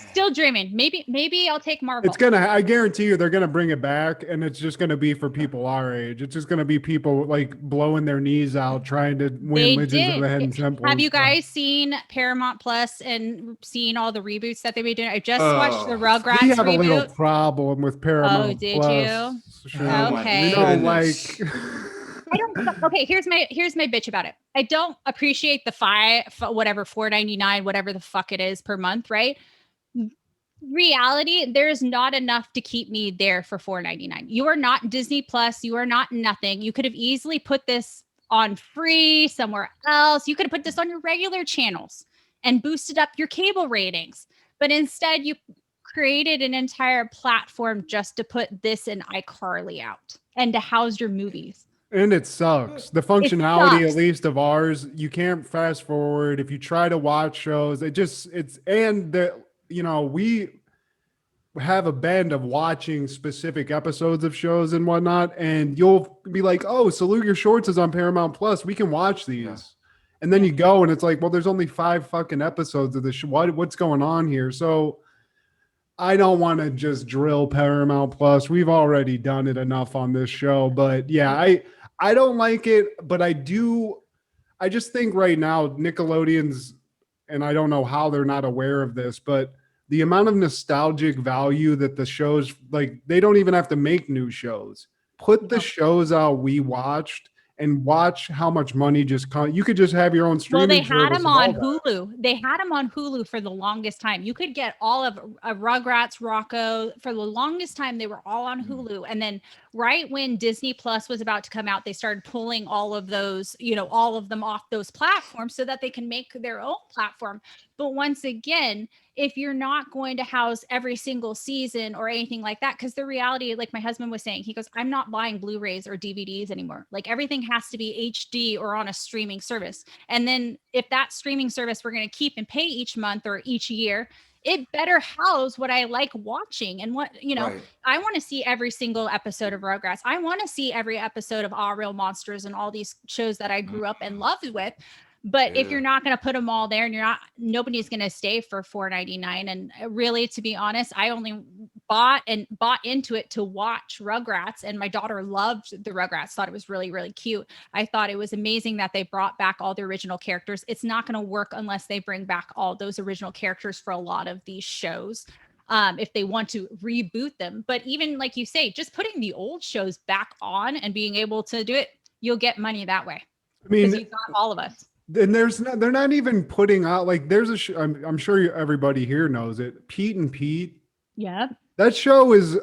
still dreaming. Maybe I'll take Marvel. I guarantee you they're gonna bring it back, and it's just gonna be for people our age. It's just gonna be people like blowing their knees out trying to win Legends of the Hidden Temple. Have you guys seen Paramount Plus and seen all the reboots that they've been doing? I just watched the Rugrats we have reboot. A little problem with Paramount. Oh, did Plus. you? Sure. Okay. We don't like. Okay, here's my bitch about it. I don't appreciate the $4.99, whatever the fuck it is per month, right? Reality, there's not enough to keep me there for $4.99. You are not Disney Plus. You are not nothing. You could have easily put this on free somewhere else. You could have put this on your regular channels and boosted up your cable ratings. But instead, you created an entire platform just to put this and iCarly out and to house your movies. And it sucks. The functionality, at least of ours, you can't fast forward. If you try to watch shows, we have a bend of watching specific episodes of shows and whatnot, and you'll be like, "Oh, Salute Your Shorts is on Paramount Plus. We can watch these." Yeah. And then you go, and it's like, "Well, there's only 5 fucking episodes of this show. What's going on here?" So I don't want to just drill Paramount Plus. We've already done it enough on this show, but I don't like it, but I do. I just think right now Nickelodeon's, and I don't know how they're not aware of this, but the amount of nostalgic value that the shows, like, they don't even have to make new shows. Put the shows out we watched and watch how much money just comes. You could just have your own Well, they streaming had service them of all on that. Hulu. They had them on Hulu for the longest time. You could get all of Rugrats, Rocco. For the longest time, they were all on Hulu. And then right when Disney Plus was about to come out, they started pulling all of those, all of them off those platforms so that they can make their own platform. But once again, if you're not going to house every single season or anything like that, because the reality, like my husband was saying, he goes, I'm not buying Blu-rays or DVDs anymore. Like everything has to be HD or on a streaming service. And then if that streaming service we're going to keep and pay each month or each year, it better house what I like watching. And what, Right. I want to see every single episode of Rugrats. I want to see every episode of All Real Monsters and all these shows that I grew up and loved with. But if Yeah. you're not going to put them all there and nobody's going to stay for $4.99. And really, to be honest, I only bought into it to watch Rugrats, and my daughter loved the Rugrats, thought it was really, really cute. I thought it was amazing that they brought back all the original characters. It's not going to work unless they bring back all those original characters for a lot of these shows. If they want to reboot them. But even like you say, just putting the old shows back on and being able to do it, you'll get money that way. I mean, Because you've got all of us. and they're not even putting out, like, there's I'm sure everybody here knows it. Pete and Pete. Yeah. That show is,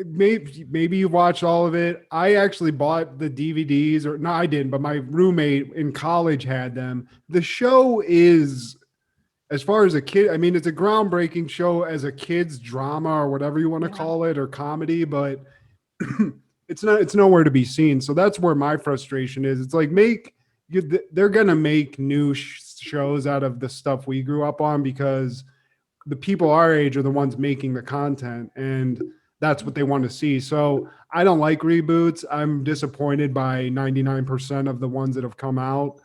maybe you watched all of it. I actually bought the DVDs, or no, I didn't, but my roommate in college had them. The show is, as far as a kid, I mean, it's a groundbreaking show as a kid's drama or whatever you want to call it, or comedy, but it's nowhere to be seen. So that's where my frustration is. It's like, they're going to make new shows out of the stuff we grew up on, because the people our age are the ones making the content, and that's what they want to see. So I don't like reboots. I'm disappointed by 99% of the ones that have come out.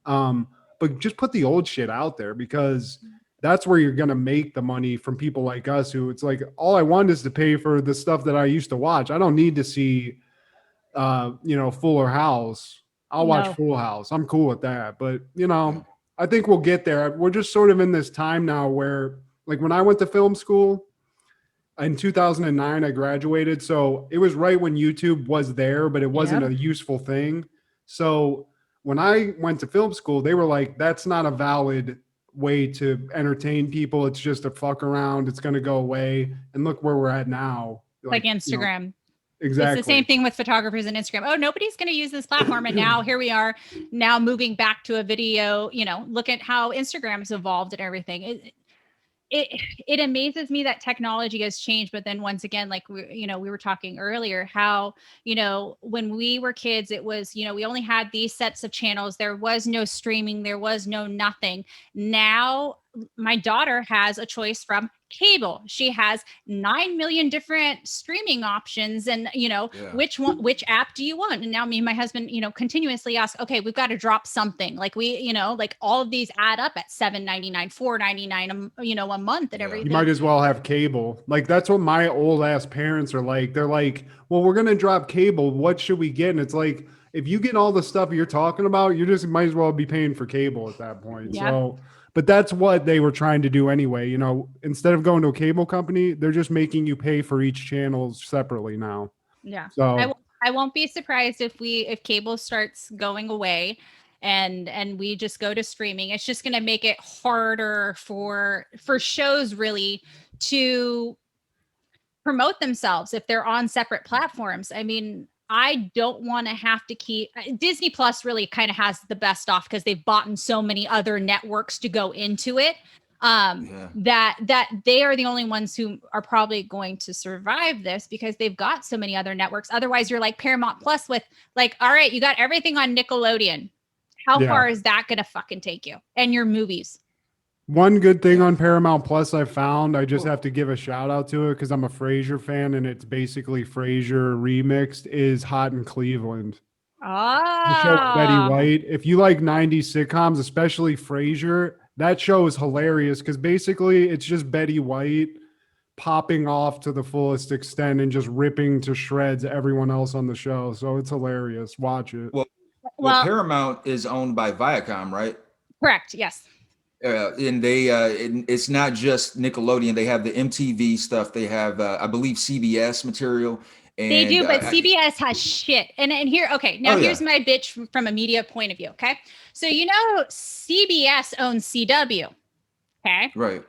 But just put the old shit out there, because that's where you're going to make the money from people like us, who it's like, all I want is to pay for the stuff that I used to watch. I don't need to see, Fuller House. I'll watch Full House. I'm cool with that. But, I think we'll get there. We're just sort of in this time now where, like, when I went to film school in 2009, I graduated. So it was right when YouTube was there, but it wasn't a useful thing. So when I went to film school, they were like, that's not a valid way to entertain people. It's just a fuck around. It's going to go away. And look where we're at now. Like Instagram. Exactly. It's the same thing with photographers and Instagram. Oh, nobody's going to use this platform. And now here we are now moving back to a video, look at how Instagram's evolved and everything. It amazes me that technology has changed. But then once again, like we were talking earlier, how, when we were kids, it was, we only had these sets of channels. There was no streaming. There was no nothing. Now my daughter has a choice from cable. She has 9 million different streaming options, and which app do you want? And now me and my husband continuously ask, okay, we've got to drop something, like we like all of these add up at $7.99 $4.99 a month and everything. You might as well have cable. Like, that's what my old ass parents are like. They're like, well, we're gonna drop cable, what should we get? And it's like, if you get all the stuff you're talking about, you just might as well be paying for cable at that point. So but that's what they were trying to do anyway. Instead of going to a cable company, they're just making you pay for each channel separately now. Yeah. So I won't be surprised if cable starts going away and we just go to streaming. It's just going to make it harder for shows really to promote themselves if they're on separate platforms. I mean, I don't want to have to keep Disney Plus really kind of has the best off, because they've bought in so many other networks to go into it. That they are the only ones who are probably going to survive this, because they've got so many other networks. Otherwise, you're like Paramount Plus with like, all right, you got everything on Nickelodeon. How far is that going to fucking take you? And your movies. One good thing on Paramount Plus I found, I just have to give a shout out to it because I'm a Frasier fan, and it's basically Frasier remixed, is Hot in Cleveland. The show with Betty White. If you like 90s sitcoms, especially Frasier, that show is hilarious, because basically it's just Betty White popping off to the fullest extent and just ripping to shreds everyone else on the show. So it's hilarious. Watch it. Well, Paramount is owned by Viacom, right? Correct. Yes. And they it's not just Nickelodeon. They have the MTV stuff. They have I believe CBS material, They And do, but CBS has shit. And here, okay, now here's my bitch from a media point of view. Okay, so CBS owns CW. Okay, right.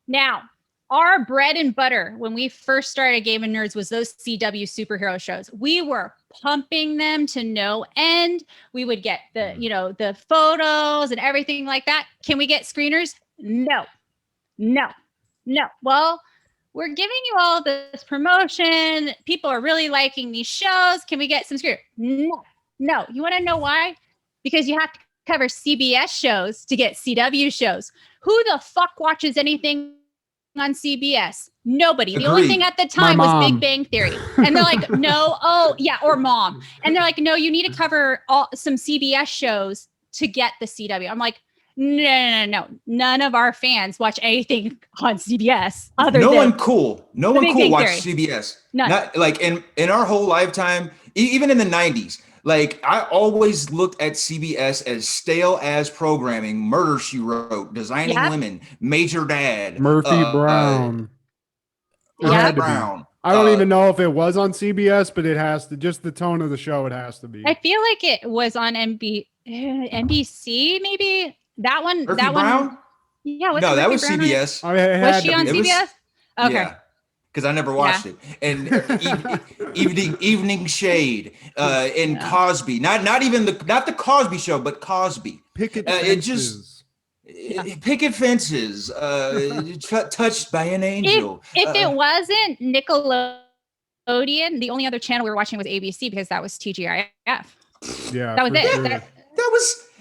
Now, our bread and butter when we first started Gaming Nerds was those CW superhero shows. We were pumping them to no end. We would get the photos and everything like that. Can we get screeners? No. Well, we're giving you all this promotion. People are really liking these shows. Can we get some screeners? No. You want to know why? Because you have to cover CBS shows to get CW shows. Who the fuck watches anything on CBS? Nobody. Agreed. The only thing at the time was Big Bang Theory. And they're like, no, or Mom. And they're like, no, you need to cover some CBS shows to get the CW. I'm like, no. None of our fans watch anything on CBS other than No one cool watched Theory. CBS. None. Not like in our whole lifetime, even in the 90s. Like I always looked at CBS as stale as programming. Murder, She Wrote, Designing Women, Major Dad, Murphy Brown. Brown. I don't even know if it was on CBS, but it has to. Just the tone of the show, it has to be. I feel like it was on NBC, maybe that one. Murphy that Brown? One. Yeah, No, that was CBS. Was she on CBS? Okay. Yeah. Because I never watched it. And evening Shade, and Cosby. Not the Cosby Show, but Cosby. Picket Fences. Picket Fences. Touched by an Angel. If it wasn't Nickelodeon, the only other channel we were watching was ABC because that was TGIF. Yeah, that was it. Sure.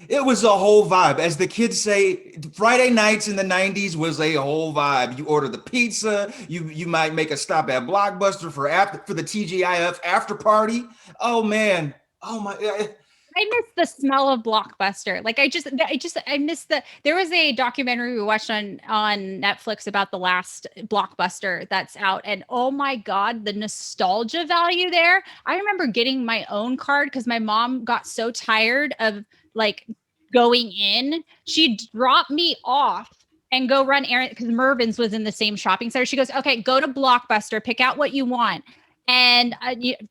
It was a whole vibe. As the kids say, Friday nights in the 90s was a whole vibe. You order the pizza, you might make a stop at Blockbuster for the TGIF after party. Oh man. Oh my. I miss the smell of Blockbuster. Like I miss there was a documentary we watched on Netflix about the last Blockbuster that's out. And oh my God, the nostalgia value there. I remember getting my own card because my mom got so tired of like going in. She'd drop me off and go run errands because Mervyn's was in the same shopping center. She goes, okay, go to Blockbuster, pick out what you want. And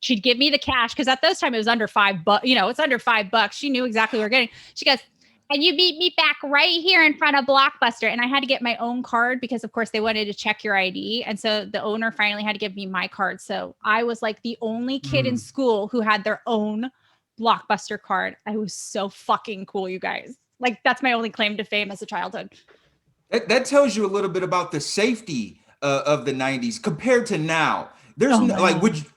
she'd give me the cash because at those time it was under $5. It's under $5. She knew exactly what we were getting. She goes, and you meet me back right here in front of Blockbuster. And I had to get my own card because, of course, they wanted to check your ID. And so the owner finally had to give me my card. So I was like the only kid in school who had their own Blockbuster card. I was so fucking cool, you guys. Like that's my only claim to fame as a childhood. That tells you a little bit about the safety of the 90s compared to now. There's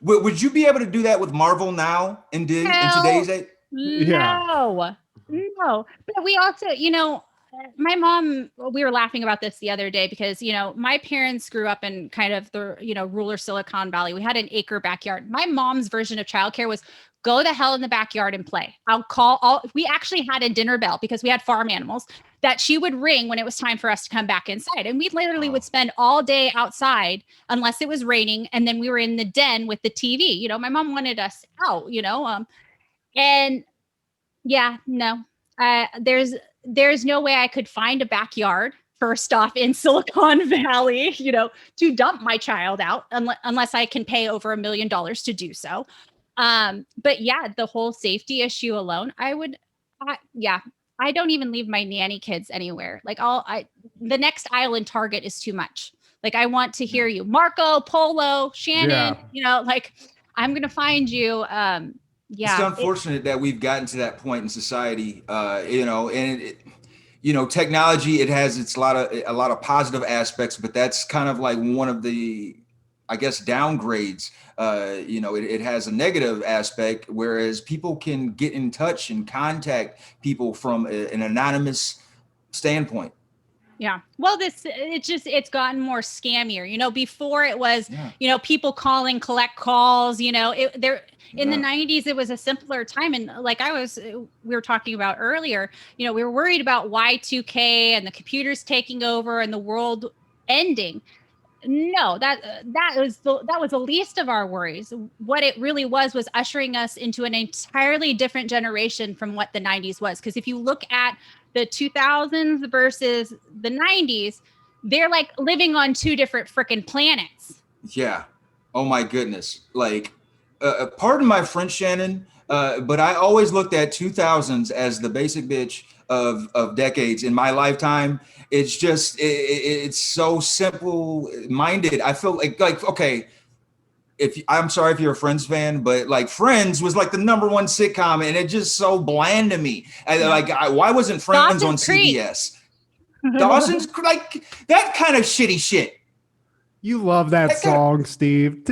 would you be able to do that with Marvel now in today's age? No. But we also, my mom, we were laughing about this the other day because, my parents grew up in kind of the, rural Silicon Valley. We had an acre backyard. My mom's version of childcare was go the hell in the backyard and play. We actually had a dinner bell because we had farm animals that she would ring when it was time for us to come back inside. And we literally would spend all day outside unless it was raining. And then we were in the den with the TV. My mom wanted us out, and yeah, no, there's no way I could find a backyard first off in Silicon Valley, to dump my child out unless I can pay over $1 million to do so. But yeah, the whole safety issue alone, I don't even leave my nanny kids anywhere. Like the next aisle in Target is too much. Like I want to hear you, Marco, Polo, Shannon, I'm going to find you. It's unfortunate that we've gotten to that point in society, and technology, it has a lot of positive aspects, but that's kind of like one of the, I guess, downgrades. It has a negative aspect, whereas people can get in touch and contact people from an anonymous standpoint. Yeah. Well, it's gotten more scammier. Before it was, people collect calls, in the 90s, it was a simpler time. And like we were talking about earlier, we were worried about Y2K and the computers taking over and the world ending. No, that was the least of our worries. What it really was ushering us into an entirely different generation from what the 90s was. Because if you look at the 2000s versus the 90s, they're like living on two different freaking planets. Yeah. Oh my goodness. Like pardon my French, Shannon, but I always looked at 2000s as the basic bitch of decades in my lifetime. It's just it's so simple minded. I feel like okay, if I'm sorry if you're a Friends fan, but like Friends was like the #1 sitcom, and it just so bland to me. Why wasn't Friends on Dawson's Creek. CBS? Dawson's like that kind of shitty shit. You love that song, Steve.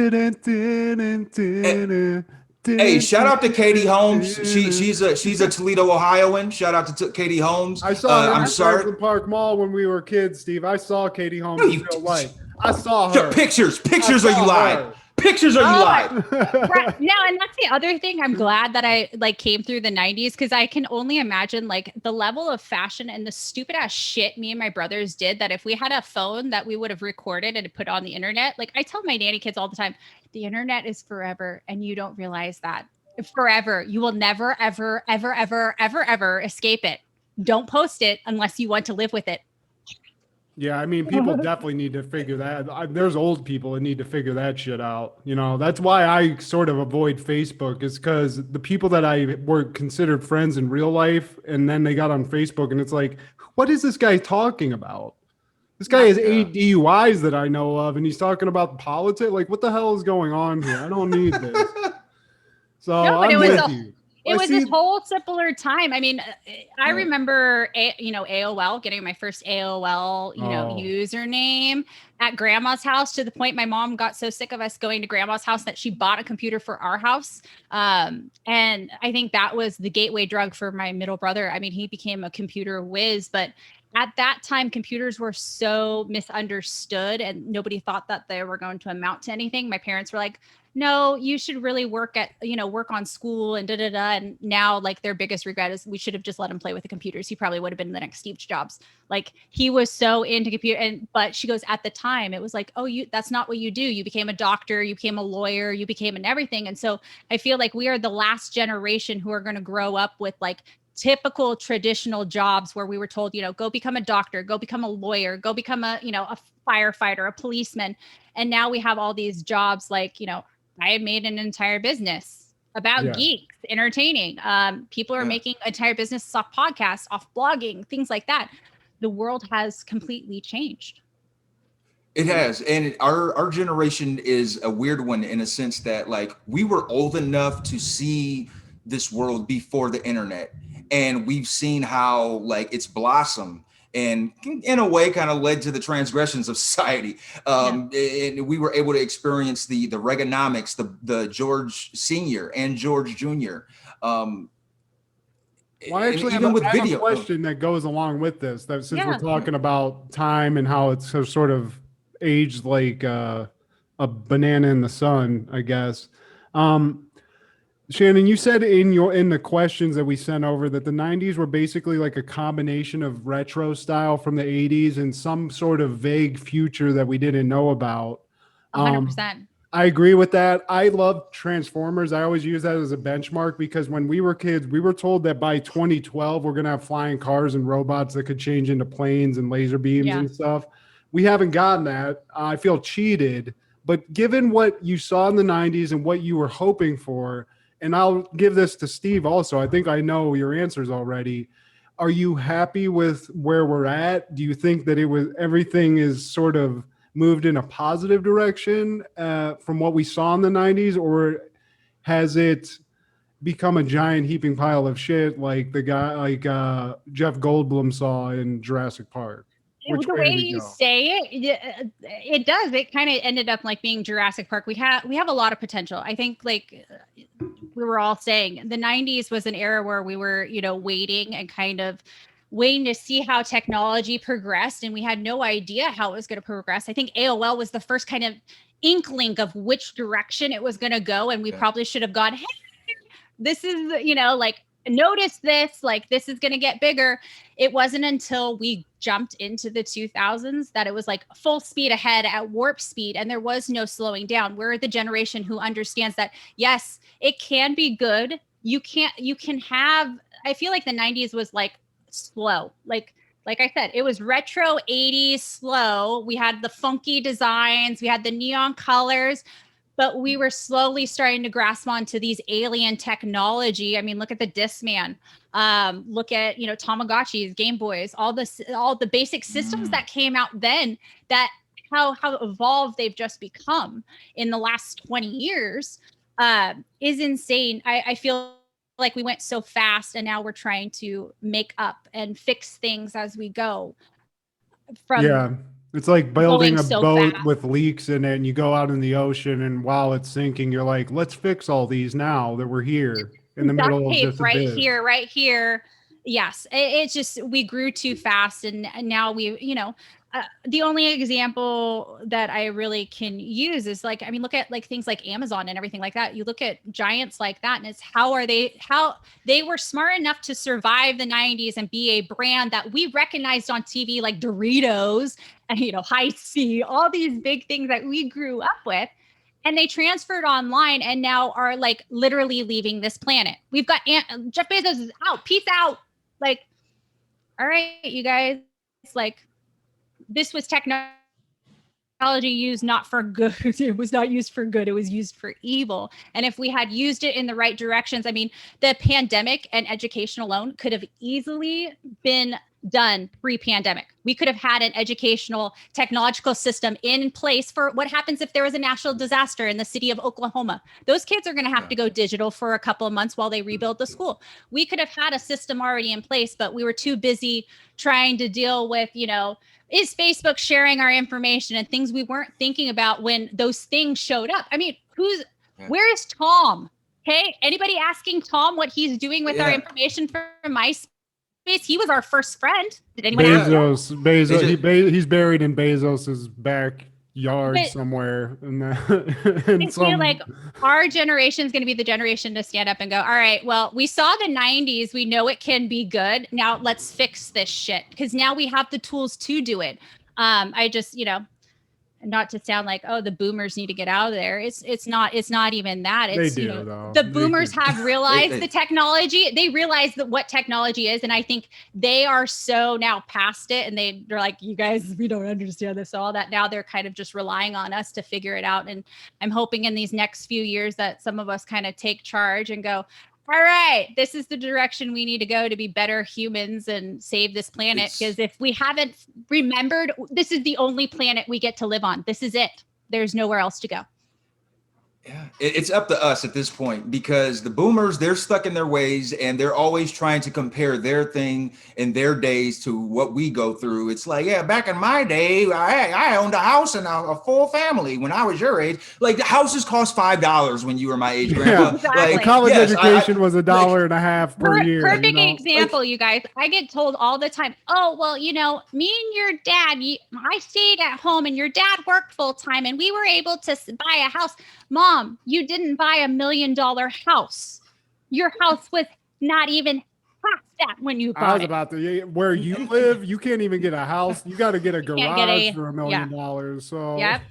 Hey, shout out to Katie Holmes. She's a Toledo, Ohioan. Shout out to Katie Holmes. I saw her I'm at sorry. Franklin Park Mall when we were kids, Steve. I saw Katie Holmes in real life. I saw her. Pictures or you lied. Pictures or you lied. Right. No, and that's the other thing. I'm glad that I like came through the 90s because I can only imagine like the level of fashion and the stupid ass shit me and my brothers did that if we had a phone that we would have recorded and put on the internet. Like I tell my nanny kids all the time, the internet is forever and you don't realize that. Forever. You will never, ever, ever, ever, ever, ever escape it. Don't post it unless you want to live with it. Yeah, I mean, people definitely need to figure that. There's old people that need to figure that shit out. You know, that's why I sort of avoid Facebook is because the people that I were considered friends in real life, and then they got on Facebook, and it's like, what is this guy talking about? This guy has 8 DUIs that I know of, and he's talking about politics. Like, what the hell is going on here? I don't need this. So no, I'm with you. It was this whole simpler time. I mean, I remember, AOL, getting my first AOL, username at grandma's house to the point my mom got so sick of us going to grandma's house that she bought a computer for our house. And I think that was the gateway drug for my middle brother. I mean, he became a computer whiz, but at that time, computers were so misunderstood and nobody thought that they were going to amount to anything. My parents were like, no, you should really work on school and And now like their biggest regret is we should have just let him play with the computers. He probably would have been the next Steve Jobs. Like he was so into computer. But she goes, at the time it was like, oh, that's not what you do. You became a doctor, you became a lawyer, you became an everything. And so I feel like we are the last generation who are going to grow up with like typical traditional jobs where we were told, go become a doctor, go become a lawyer, go become a firefighter, a policeman. And now we have all these jobs like, I made an entire business about geeks, entertaining. People are making entire businesses off podcasts, off blogging, things like that. The world has completely changed. It has. And our generation is a weird one in a sense that like we were old enough to see this world before the internet. And we've seen how like it's blossomed and in a way kind of led to the transgressions of society. And we were able to experience the Reaganomics, the George Sr. and George Jr. Well, I actually have a question that goes along with this. That since we're talking about time and how it's sort of aged like a banana in the sun, I guess. Shannon, you said in the questions that we sent over that the 90s were basically like a combination of retro style from the 80s and some sort of vague future that we didn't know about. 100%. I agree with that. I love Transformers. I always use that as a benchmark because when we were kids, we were told that by 2012, we're going to have flying cars and robots that could change into planes and laser beams and stuff. We haven't gotten that. I feel cheated. But given what you saw in the 90s and what you were hoping for, and I'll give this to Steve also. I think I know your answers already. Are you happy with where we're at? Do you think that everything is sort of moved in a positive direction from what we saw in the 90s, or has it become a giant heaping pile of shit like the guy like Jeff Goldblum saw in Jurassic Park? The way you say it, it does. It kind of ended up like being Jurassic Park. We have a lot of potential. I think like we were all saying the 90s was an era where we were, waiting and kind of waiting to see how technology progressed. And we had no idea how it was going to progress. I think AOL was the first kind of inkling of which direction it was going to go. And we probably should have gone, hey, this is, like, notice this, like this is going to get bigger. It wasn't until we jumped into the 2000s that it was like full speed ahead at warp speed and there was no slowing down. We're the generation who understands that, yes, it can be good. You can have, I feel like the 90s was like slow. Like I said, it was retro 80s slow. We had the funky designs, we had the neon colors, but we were slowly starting to grasp onto these alien technology. I mean, look at the Discman. Look at, Tamagotchis, Game Boys, all the basic systems that came out then, that how evolved they've just become in the last 20 years is insane. I feel like we went so fast, and now we're trying to make up and fix things as we go. Yeah. It's like building going a so boat fast. with leaks in it, and you go out in the ocean, and while it's sinking, you're like, let's fix all these now that we're here in the Duct middle of tape this right abyss. here, right here. Yes, it's just we grew too fast, and now the only example that I really can use is like, I mean, look at like things like Amazon and everything like that. You look at giants like that, and it's how they were smart enough to survive the 90s and be a brand that we recognized on TV, like Doritos and High C, all these big things that we grew up with. And they transferred online and now are like literally leaving this planet. We've got Jeff Bezos is out. Peace out. Like, all right, you guys, like, this was technology used not for good. It was not used for good. It was used for evil. And if we had used it in the right directions, I mean, the pandemic and education alone could have easily been done pre-pandemic. We could have had an educational technological system in place for what happens if there was a national disaster in the city of Oklahoma. Those kids are going to have to go digital for a couple of months while they rebuild the school. We could have had a system already in place, but we were too busy trying to deal with, is Facebook sharing our information and things we weren't thinking about when those things showed up. I mean, where is Tom? Okay. Anybody asking Tom what he's doing with our information from MySpace? He was our first friend. Did anyone ask him? Bezos, he's buried in Bezos's backyard somewhere. I feel like our generation is going to be the generation to stand up and go, all right, well, we saw the 90s. We know it can be good. Now let's fix this shit, because now we have the tools to do it. I just, not to sound like, oh, the boomers need to get out of there. It's not even that. It's, they do, though. The boomers have realized the technology. They realize that what technology is. And I think they are so now past it. And they're like, you guys, we don't understand this, all that. Now they're kind of just relying on us to figure it out. And I'm hoping in these next few years that some of us kind of take charge and go, all right, this is the direction we need to go to be better humans and save this planet. Because if we haven't remembered, this is the only planet we get to live on. This is it. There's nowhere else to go. Yeah, it's up to us at this point, because the boomers, they're stuck in their ways and they're always trying to compare their thing in their days to what we go through. It's like, yeah, back in my day, I owned a house and a full family when I was your age. Like, the houses cost $5 when you were my age, Grandpa. Yeah, exactly. Like, college education was $1.50 per year. Perfect example, you guys. I get told all the time, oh, well, me and your dad, I stayed at home and your dad worked full time and we were able to buy a house. Mom, you didn't buy $1 million house. Your house was not even half that when you bought it. I was about to, where you live, you can't even get a house. You got to get a garage for $1 million. So yep.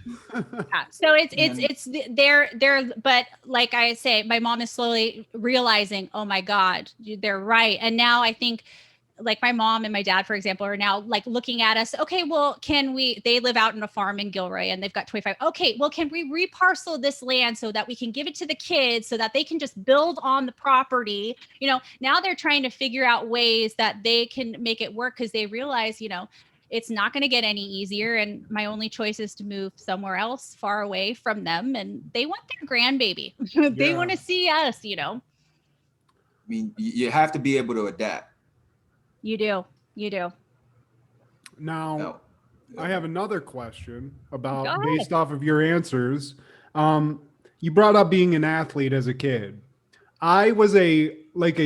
So it's they're but like I say, my mom is slowly realizing, oh my God, they're right. And now I think, like, my mom and my dad, for example, are now like looking at us. Okay, well, they live out in a farm in Gilroy and they've got 25. Okay, well, can we reparcel this land so that we can give it to the kids so that they can just build on the property? Now they're trying to figure out ways that they can make it work, because they realize, it's not going to get any easier. And my only choice is to move somewhere else far away from them. And they want their grandbaby. They want to see us, I mean, you have to be able to adapt. You do. Now, I have another question based off of your answers. You brought up being an athlete as a kid. I was a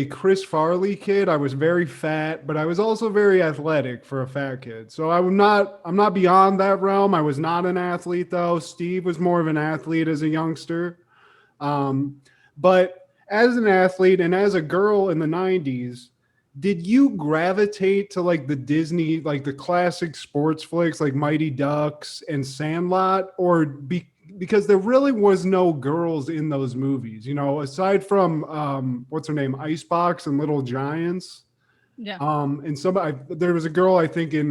Chris Farley kid. I was very fat, but I was also very athletic for a fat kid. So I'm not beyond that realm. I was not an athlete though. Steve was more of an athlete as a youngster. But as an athlete and as a girl in the 90s, did you gravitate to like the Disney, like the classic sports flicks like Mighty Ducks and Sandlot, or because there really was no girls in those movies, aside from what's her name, Icebox and Little Giants? Yeah. And there was a girl, I think, in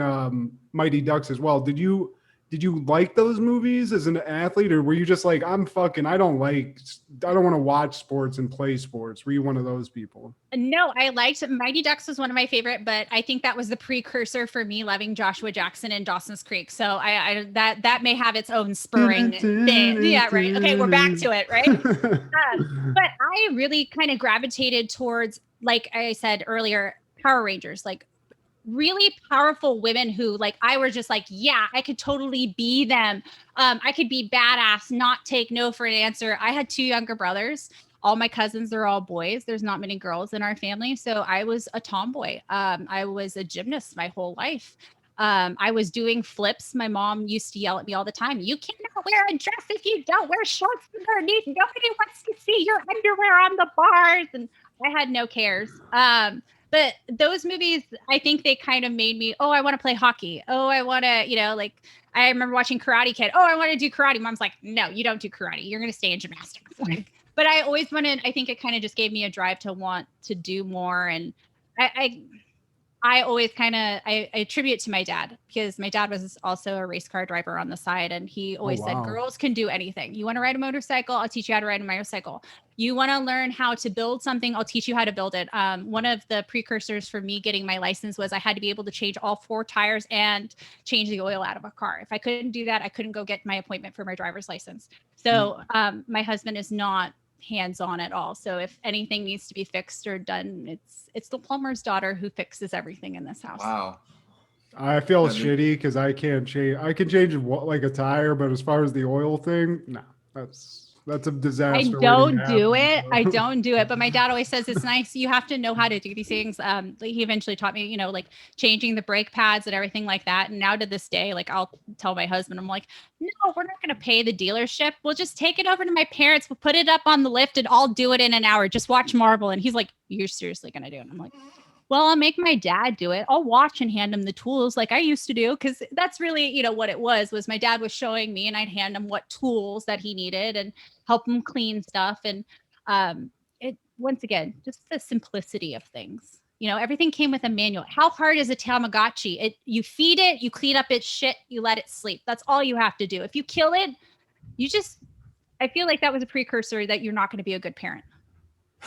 Mighty Ducks as well. Did you did you like those movies as an athlete, or were you just like, I don't want to watch sports and play sports? Were you one of those people? No, I liked Mighty Ducks was one of my favorite, but I think that was the precursor for me loving Joshua Jackson and Dawson's Creek. So that may have its own spurring thing. Yeah, right. Okay, we're back to it, right? But I really kind of gravitated towards, like I said earlier, Power Rangers, like really powerful women who like I were just like, yeah, I could totally be them. I could be badass, not take no for an answer. I had 2 younger brothers. All my cousins are all boys. There's not many girls in our family. So I was a tomboy. I was a gymnast my whole life. I was doing flips. My mom used to yell at me all the time. You cannot wear a dress if you don't wear shorts underneath. Nobody wants to see your underwear on the bars. And I had no cares. But those movies, I think they kind of made me, I want to play hockey. I want to, like, I remember watching Karate Kid. I want to do karate. Mom's like, no, you don't do karate. You're going to stay in gymnastics. But I always wanted, I think it kind of just gave me a drive to want to do more. And I always I attribute it to my dad, because my dad was also a race car driver on the side. And he always said, girls can do anything. You want to ride a motorcycle? I'll teach you how to ride a motorcycle. You want to learn how to build something? I'll teach you how to build it. One of the precursors for me getting my license was I had to be able to change all 4 tires and change the oil out of a car. If I couldn't do that, I couldn't go get my appointment for my driver's license. So my husband is not hands-on at all. So if anything needs to be fixed or done, it's the plumber's daughter who fixes everything in this house. Wow. I feel shitty because I can't change. I can change like a tire, but as far as the oil thing, no, that's a disaster. I don't do it. But my dad always says it's nice. You have to know how to do these things. He eventually taught me, like changing the brake pads and everything like that. And now to this day, like I'll tell my husband, I'm like, no, we're not going to pay the dealership. We'll just take it over to my parents. We'll put it up on the lift and I'll do it in an hour. Just watch Marvel. And he's like, you're seriously going to do it? And I'm like, well, I'll make my dad do it. I'll watch and hand him the tools like I used to do. Cause that's really, what it was my dad was showing me and I'd hand him what tools that he needed and help him clean stuff. And it, once again, just the simplicity of things, everything came with a manual. How hard is a Tamagotchi? You feed it, you clean up its shit, you let it sleep. That's all you have to do. If you kill it, I feel like that was a precursor that you're not going to be a good parent.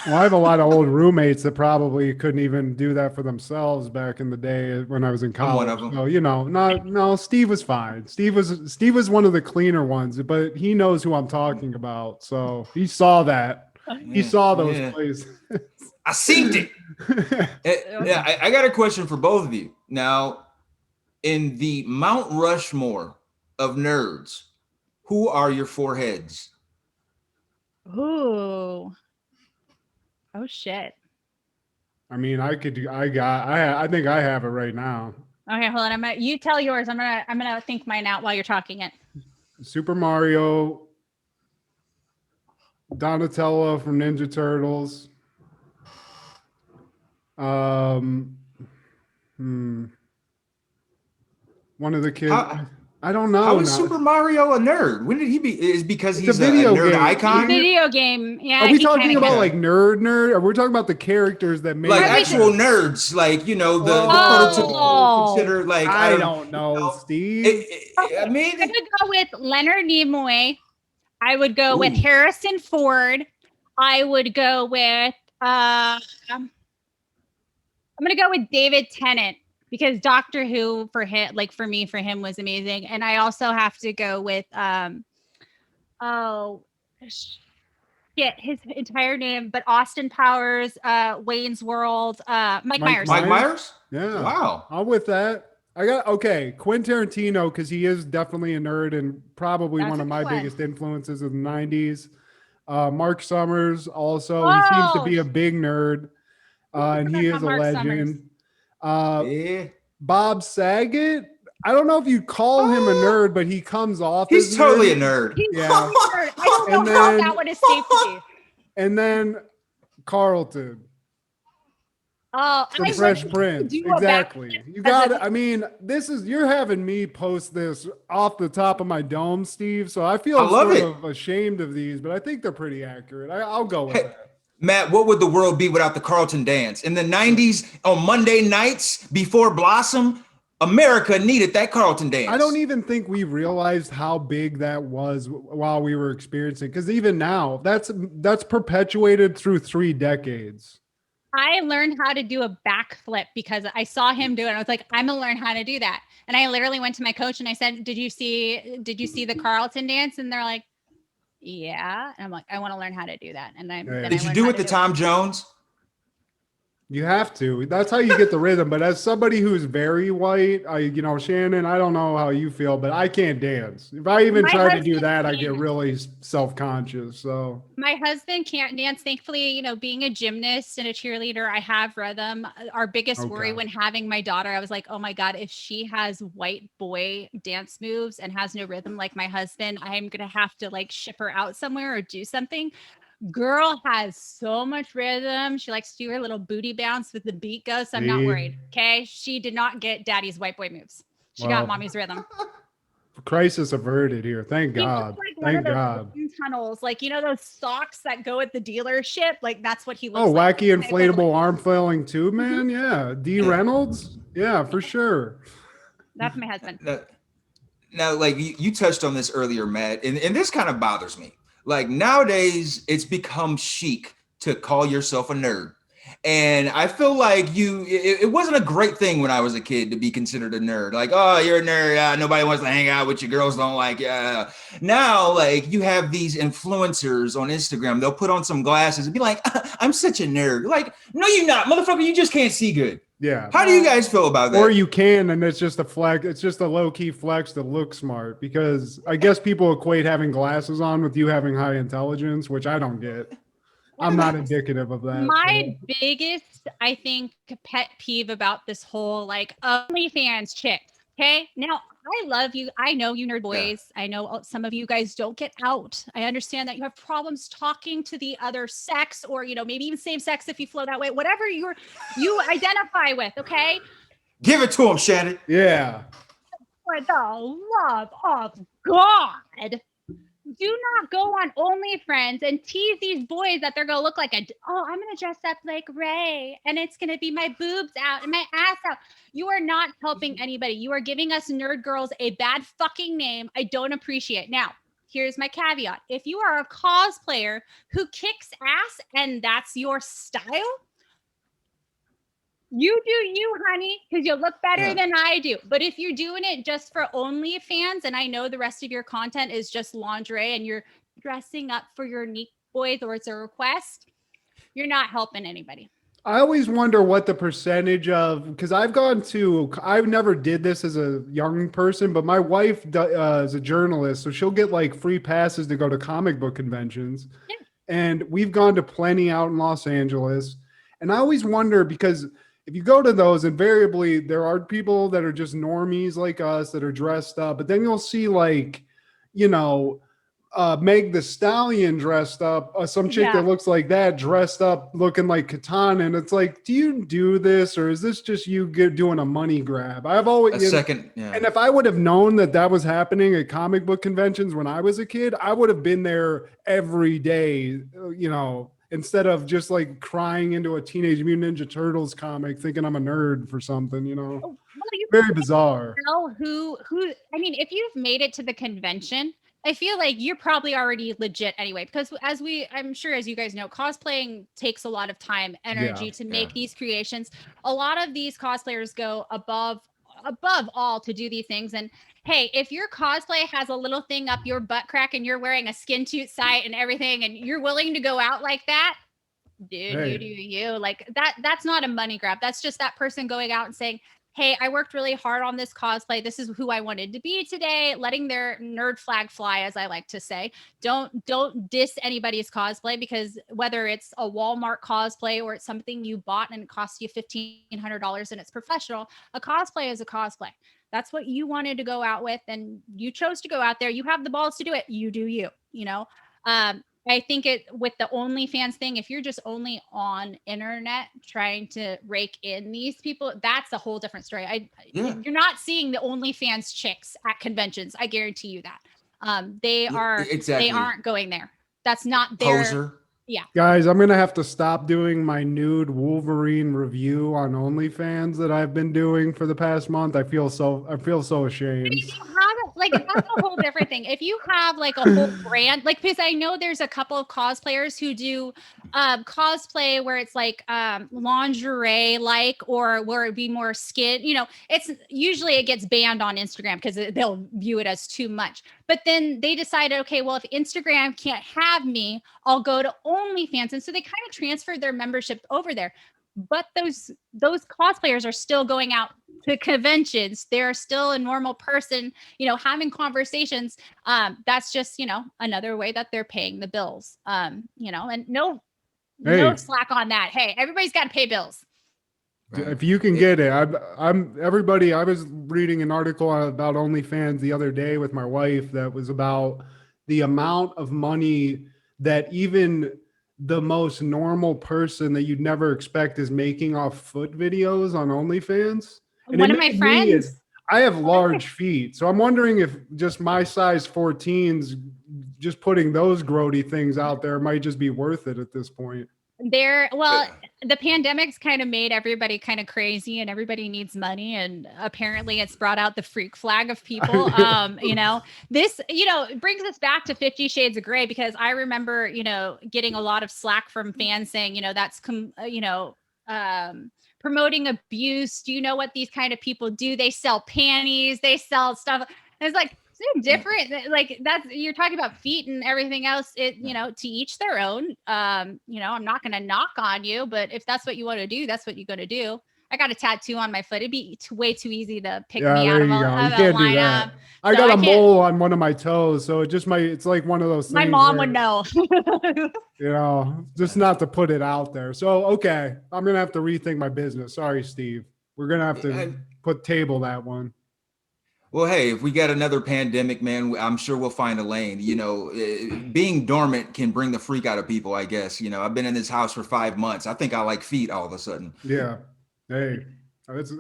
Well, I have a lot of old roommates that probably couldn't even do that for themselves back in the day when I was in college. I'm one of them. No, Steve was fine. Steve was one of the cleaner ones, but he knows who I'm talking about. So he saw that. He saw those places. I seen it. I got a question for both of you. Now, in the Mount Rushmore of nerds, who are your 4 heads? Ooh. Oh shit. I mean, I think I have it right now. Okay, hold on. You tell yours. I'm gonna think mine out while you're talking it. Super Mario, Donatello from Ninja Turtles. One of the kids. I don't know. How is Super Mario a nerd? When did he be? Is because he's a nerd game. Icon? Video game. Yeah. Are we talking about like nerd? Or we're talking about the characters that made like actual nerds? Like the prototypical consider like I don't know, Steve. I mean, I'm gonna go with Leonard Nimoy. I would go with Harrison Ford. I would go with I'm gonna go with David Tennant. Because Doctor Who for him was amazing. And I also have to go with his entire name, but Austin Powers, Wayne's World, Mike Myers. Mike Myers? Yeah. Wow. I'm with that. Quentin Tarantino, because he is definitely a nerd and probably one of my biggest influences of the 90s. Mark Summers also. He seems to be a big nerd. And he is a legend. Bob Saget. I don't know if you call him a nerd, but he comes off. He's totally a nerd. He's a nerd. I don't know how that one is safe to be. And then Carlton. The Fresh Prince. Exactly. You got it. I mean, you're having me post this off the top of my dome, Steve. So I feel sort of ashamed of these, but I think they're pretty accurate. I'll go with that. Matt, what would the world be without the Carlton dance? In the 90s, on Monday nights before Blossom, America needed that Carlton dance. I don't even think we realized how big that was while we were experiencing. Because even now, that's perpetuated through 3 decades. I learned how to do a backflip because I saw him do it. I was like, I'm gonna learn how to do that. And I literally went to my coach and I said, Did you see the Carlton dance? And they're like, yeah. And I'm like, I want to learn how to do that. And did you do it to Tom Jones? You have to. That's how you get the rhythm. But as somebody who's very white, Shannon, I don't know how you feel, but I can't dance. If I even try to do that, I get really self-conscious. So my husband can't dance. Thankfully, being a gymnast and a cheerleader, I have rhythm. Our biggest worry when having my daughter, I was like, oh my God, if she has white boy dance moves and has no rhythm like my husband, I'm going to have to ship her out somewhere or do something. Girl has so much rhythm. She likes to do her little booty bounce with the beat goes. So I'm not worried. Okay. She did not get daddy's white boy moves. She got mommy's rhythm. Crisis averted here. Thank God. Thank God. Tunnels, those socks that go at the dealership. That's what he looks like. Oh, wacky inflatable arm flailing tube, man. Yeah. D. Reynolds. Yeah, for sure. That's my husband. Now, you touched on this earlier, Matt, and this kind of bothers me. Nowadays, it's become chic to call yourself a nerd. And I feel like it wasn't a great thing when I was a kid to be considered a nerd. Oh, you're a nerd. Nobody wants to hang out with you. Girls don't like you. Now, you have these influencers on Instagram. They'll put on some glasses and be like, I'm such a nerd. No, you're not. Motherfucker, you just can't see good. Yeah. How do you guys feel about that? Or you can, and it's just a flex. It's just a low-key flex to look smart, because I guess people equate having glasses on with you having high intelligence, which I don't get. I'm not indicative of that. My biggest, I think, pet peeve about this whole OnlyFans chick. Okay. Now, I love you. I know you nerd boys. Yeah. I know some of you guys don't get out. I understand that you have problems talking to the other sex, or, maybe even same sex if you flow that way, whatever you identify with. Okay. Give it to him, Shannon. Yeah. For the love of God, do not go on OnlyFans and tease these boys that they're going to look like I'm going to dress up like Ray and it's going to be my boobs out and my ass out. You are not helping anybody. You are giving us nerd girls a bad fucking name. I don't appreciate. Now, here's my caveat. If you are a cosplayer who kicks ass and that's your style, you do you, honey, because you look better than I do. But if you're doing it just for OnlyFans, and I know the rest of your content is just lingerie and you're dressing up for your Neek boys or it's a request, you're not helping anybody. I always wonder what the percentage of, because I never did this as a young person, but my wife is a journalist, so she'll get free passes to go to comic book conventions. Yeah. And we've gone to plenty out in Los Angeles. And I always wonder, because if you go to those, invariably there are people that are just normies like us that are dressed up, but then you'll see Meg the Stallion dressed up, some chick that looks like that dressed up looking like Katana, and it's do you do this, or is this just you doing a money grab? I've always and if I would have known that was happening at comic book conventions when I was a kid, I would have been there every day, instead of just crying into a Teenage Mutant Ninja Turtles comic thinking I'm a nerd for something, Well, very bizarre. If you've made it to the convention, I feel like you're probably already legit anyway, because I'm sure as you guys know, cosplaying takes a lot of time, energy to make these creations. A lot of these cosplayers go above all to do these things. And hey, if your cosplay has a little thing up your butt crack and you're wearing a skin toot sight and everything, and you're willing to go out like that, dude, you that's not a money grab. That's just that person going out and saying, hey, I worked really hard on this cosplay. This is who I wanted to be today, letting their nerd flag fly, as I like to say. Don't diss anybody's cosplay, because whether it's a Walmart cosplay or it's something you bought and it costs you $1,500 and it's professional, a cosplay is a cosplay. That's what you wanted to go out with, and you chose to go out there. You have the balls to do it. You do you, I think with the OnlyFans thing, if you're just only on internet trying to rake in these people, that's a whole different story. You're not seeing the OnlyFans chicks at conventions. I guarantee you that. They aren't going there. That's not their poser. Yeah. Guys, I'm gonna have to stop doing my nude Wolverine review on OnlyFans that I've been doing for the past month. I feel so But ashamed. if you have like that's a whole different thing. If you have like a whole brand, like because I know there's a couple of cosplayers who do cosplay where it's like lingerie like or where it be more skin, it's usually it gets banned on Instagram because they'll view it as too much. But then they decided, okay, well, if Instagram can't have me, I'll go to OnlyFans. And so they kind of transferred their membership over there. But those cosplayers are still going out to conventions. They're still a normal person, having conversations. That's just, another way that they're paying the bills. And no slack on that. Hey, everybody's got to pay bills. Right. If you can get it, I'm everybody. I was reading an article about OnlyFans the other day with my wife that was about the amount of money that even the most normal person that you'd never expect is making off foot videos on OnlyFans. And one of my friends, I have large feet, so I'm wondering if just my size 14s, just putting those grody things out there might just be worth it at this point. The pandemic's kind of made everybody kind of crazy and everybody needs money. And apparently it's brought out the freak flag of people. This, it brings us back to 50 Shades of Grey, because I remember, getting a lot of slack from fans saying, that's, promoting abuse. Do you know what these kind of people do? They sell panties, they sell stuff. And it's like, different, like that's, you're talking about feet and everything else. To each their own. I'm not going to knock on you, but if that's what you want to do, that's what you're going to do. I got a tattoo on my foot. It'd be way too easy to pick me out of a lineup. I got a mole on one of my toes, so it's like one of those things. My mom would know. Just not to put it out there. So, okay, I'm going to have to rethink my business. Sorry, Steve. We're going to have to table that one. Well, hey, if we get another pandemic, man, I'm sure we'll find a lane. Being dormant can bring the freak out of people, I guess. I've been in this house for 5 months. I think I like feet all of a sudden. Yeah. Hey, it's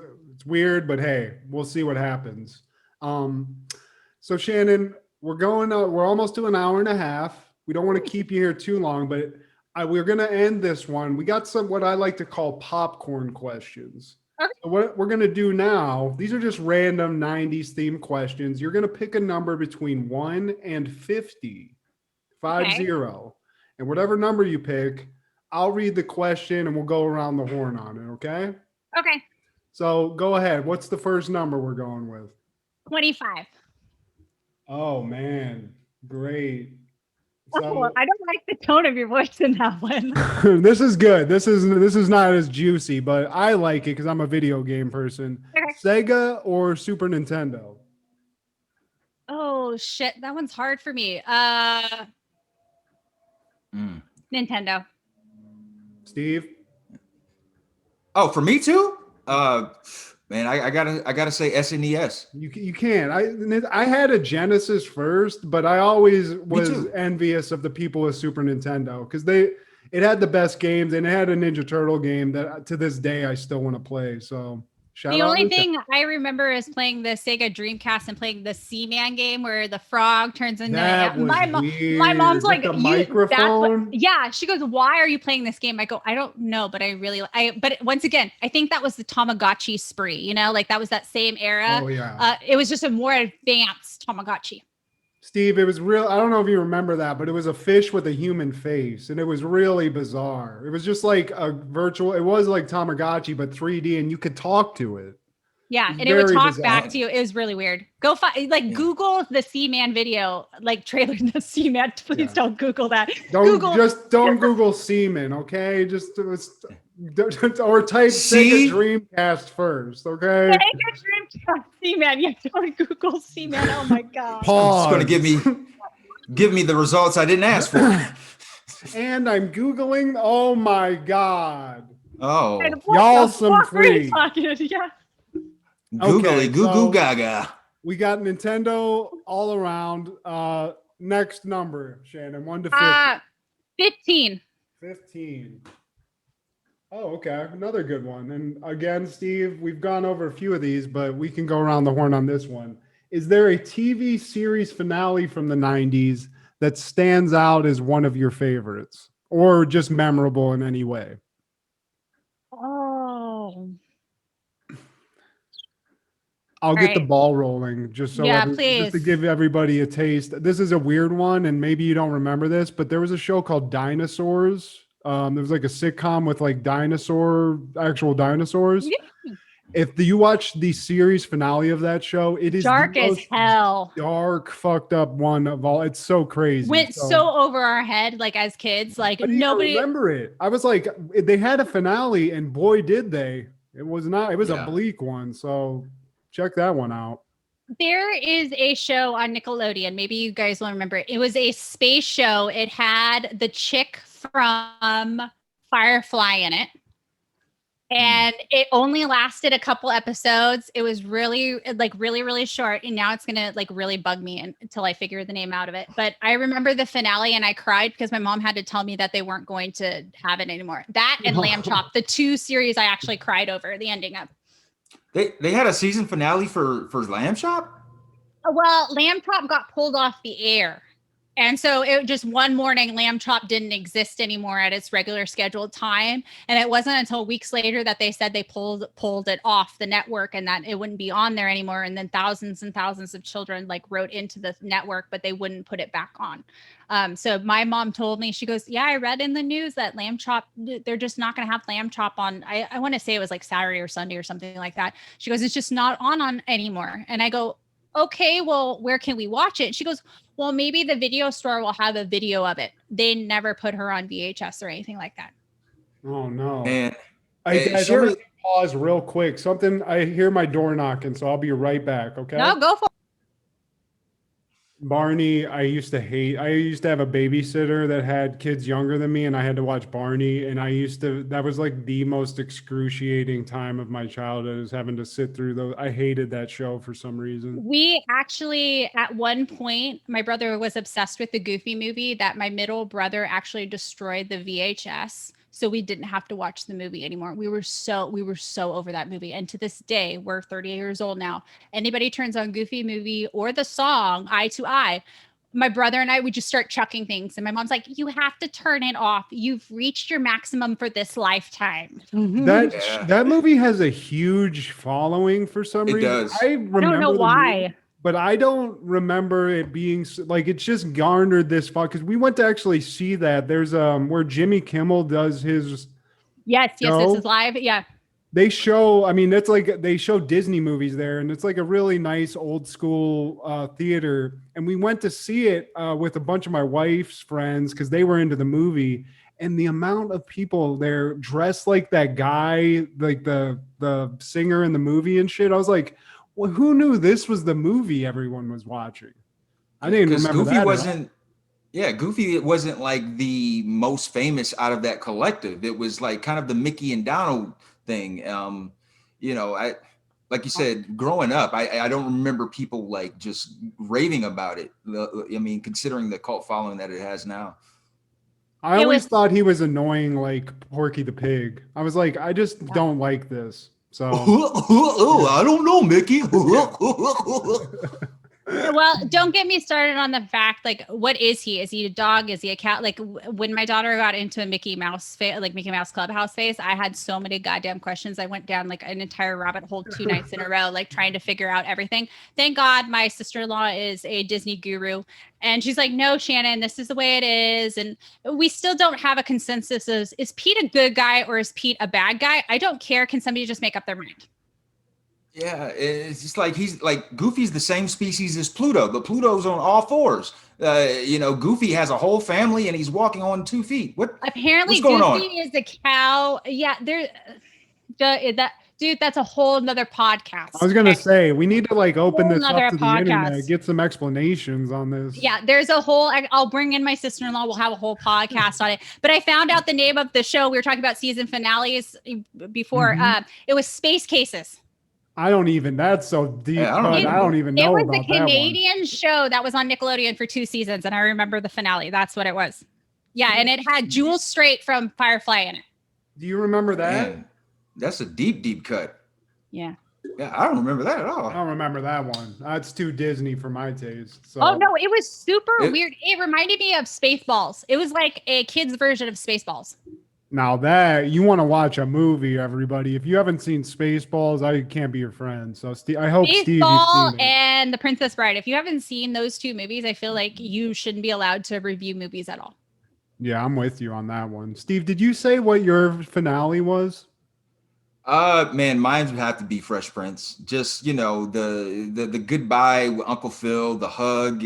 weird, but hey, we'll see what happens. So Shannon, we're almost to an hour and a half. We don't want to keep you here too long, but we're going to end this one. We got what I like to call popcorn questions. So what we're going to do now, these are just random 90s themed questions. You're going to pick a number between 1 and 50, 50. And whatever number you pick, I'll read the question and we'll go around the horn on it, okay? Okay. So go ahead. What's the first number we're going with? 25. Oh, man. Great. So, I don't like the tone of your voice in that one. This is good. This is not as juicy, but I like it because I'm a video game person. Okay. Sega or Super Nintendo? Oh shit, that one's hard for me. Nintendo. Steve? Oh, for me too? Man, I gotta say SNES. You can't. I had a Genesis first, but I always was envious of the people with Super Nintendo because it had the best games and it had a Ninja Turtle game that to this day I still want to play. So the only thing I remember is playing the Sega Dreamcast and playing the Seaman game where the frog turns into my mom's like the microphone. She goes, "Why are you playing this game?" I go, "I don't know, but but once again, I think that was the Tamagotchi spree, like that was that same era. Oh yeah. It was just a more advanced Tamagotchi. Steve, it was real. I don't know if you remember that, but it was a fish with a human face, and it was really bizarre. It was just like a virtual. It was like Tamagotchi, but 3D, and you could talk to it. Yeah, and it would talk back to you. It was really weird. Go find Google the Seaman video, trailer the Seaman. Please don't Google that. Don't Google Seaman, okay? Or type Sega Dreamcast first, okay? Sega Dreamcast Seaman. Yeah, don't Google Seaman. Oh my god. Pause. It's going to give me the results I didn't ask for. And I'm Googling. Oh my god. Oh, y'all some free. Yeah. Googly goo goo gaga. We got Nintendo all around. Next number, Shannon, 1 to 50. 15. 15. Oh, okay. Another good one. And again, Steve, we've gone over a few of these, but we can go around the horn on this one. Is there a TV series finale from the 90s that stands out as one of your favorites? or just memorable in any way? Oh, I'll get the right. ball rolling just so Yeah, just to please. give everybody a taste. This is a weird one, and maybe you don't remember this, but there was a show called Dinosaurs. There was like a sitcom with like actual dinosaurs. Yeah. If you watch the series finale of that show, it is the Dark as most hell. dark, fucked up one of all. It's so crazy. Went so over our head, like as kids, like I didn't even nobody. remember it. I was like, they had a finale, and boy, did they! It was not. It was a Yeah. bleak one. So check that one out. There is a show on Nickelodeon. Maybe you guys will remember it. It was a space show. It had the chick from Firefly in it. And it only lasted a couple episodes. It was really really short. And now it's going to like really bug me until I figure the name out of it. But I remember the finale and I cried because my mom had to tell me that they weren't going to have it anymore. That and Lamb Chop, the two series I actually cried over the ending of. They had a season finale for Lamb Chop? Well, Lamb Chop got pulled off the air. And so it just one morning, Lamb Chop didn't exist anymore at its regular scheduled time. And it wasn't until weeks later that they said they pulled it off the network and that it wouldn't be on there anymore. And then thousands and thousands of children like wrote into the network, but they wouldn't put it back on. So my mom told me, she goes, yeah, I read in the news that Lamb Chop, they're just not going to have Lamb Chop on. I want to say it was like Saturday or Sunday or something like that. She goes, it's just not on anymore. And I go, okay, well, where can we watch it? She goes, well, maybe the video store will have a video of it. They never put her on VHS or anything like that. Oh no! And Guys, Sherry- I'm gonna pause real quick. I hear my door knocking, so I'll be right back. Okay. No, go for it. Barney, I used to have a babysitter that had kids younger than me, and I had to watch Barney. And that was like the most excruciating time of my childhood, is having to sit through those. I hated that show for some reason. We actually, at one point, my brother was obsessed with the Goofy movie that my middle brother actually destroyed the VHS. So we didn't have to watch the movie anymore. We were so over that movie. And to this day, we're 30 years old now. Anybody turns on Goofy movie or the song Eye to Eye, my brother and I would just start chucking things. And my mom's like, you have to turn it off. You've reached your maximum for this lifetime. That movie has a huge following for some reason. Does. I don't know why. Movie, but I don't remember it being like, it's just garnered this far, because we went to actually see that. There's where Jimmy Kimmel does his yes, show. this is live. Yeah. They show, I mean, it's like they show Disney movies there, and it's like a really nice old school theater. And we went to see it with a bunch of my wife's friends because they were into the movie. And the amount of people there dressed like that guy, like the singer in the movie and shit, I was like, well, who knew this was the movie everyone was watching? I didn't remember Goofy that. Goofy wasn't like the most famous out of that collective. It was like kind of the Mickey and Donald thing. You know, like you said, growing up, I don't remember people like just raving about it. I mean, considering the cult following that it has now. I always thought he was annoying, like Porky the Pig. I was like, I just don't like this. So I don't know, Mickey. Well, don't get me started on the fact, like, what is he? Is he a dog? Is he a cat? Like, when my daughter got into a Mickey Mouse Clubhouse phase, I had so many goddamn questions. I went down like an entire rabbit hole 2 nights in a row, like trying to figure out everything. Thank God my sister-in-law is a Disney guru. And she's like, no, Shannon, this is the way it is. And we still don't have a consensus. Is Pete a good guy or is Pete a bad guy? I don't care. Can somebody just make up their mind? Yeah, it's just like he's like Goofy's the same species as Pluto, but Pluto's on all fours. You know, Goofy has a whole family and he's walking on 2 feet. Apparently, what's going Goofy on? is a cow. Yeah, that's a whole nother podcast. I was gonna say, we need to like open this Another up to the podcast. internet, get some explanations on this. Yeah, there's a whole, I'll bring in my sister-in-law. We'll have a whole podcast on it. But I found out the name of the show. We were talking about season finales before. It was Space Cases. I don't even, that's so deep. Yeah, I don't even know It was about a Canadian show that was on Nickelodeon for 2 seasons. And I remember the finale. That's what it was. Yeah. And it had Jules Strait from Firefly in it. Do you remember that? Man, that's a deep cut. Yeah. Yeah, I don't remember that at all. I don't remember that one. That's too Disney for my taste. So Oh no, it was super It- weird. It reminded me of Spaceballs. It was like a kid's version of Spaceballs. now that you want to watch a movie, everybody, if you haven't seen Spaceballs, I can't be your friend. So I hope Steve, you've Baseball seen it. and The Princess Bride. If you haven't seen those two movies, I feel like you shouldn't be allowed to review movies at all. Yeah, I'm with you on that one. Steve, did you say what your finale was? Man, mine would have to be Fresh Prince. Just, the goodbye with Uncle Phil, the hug,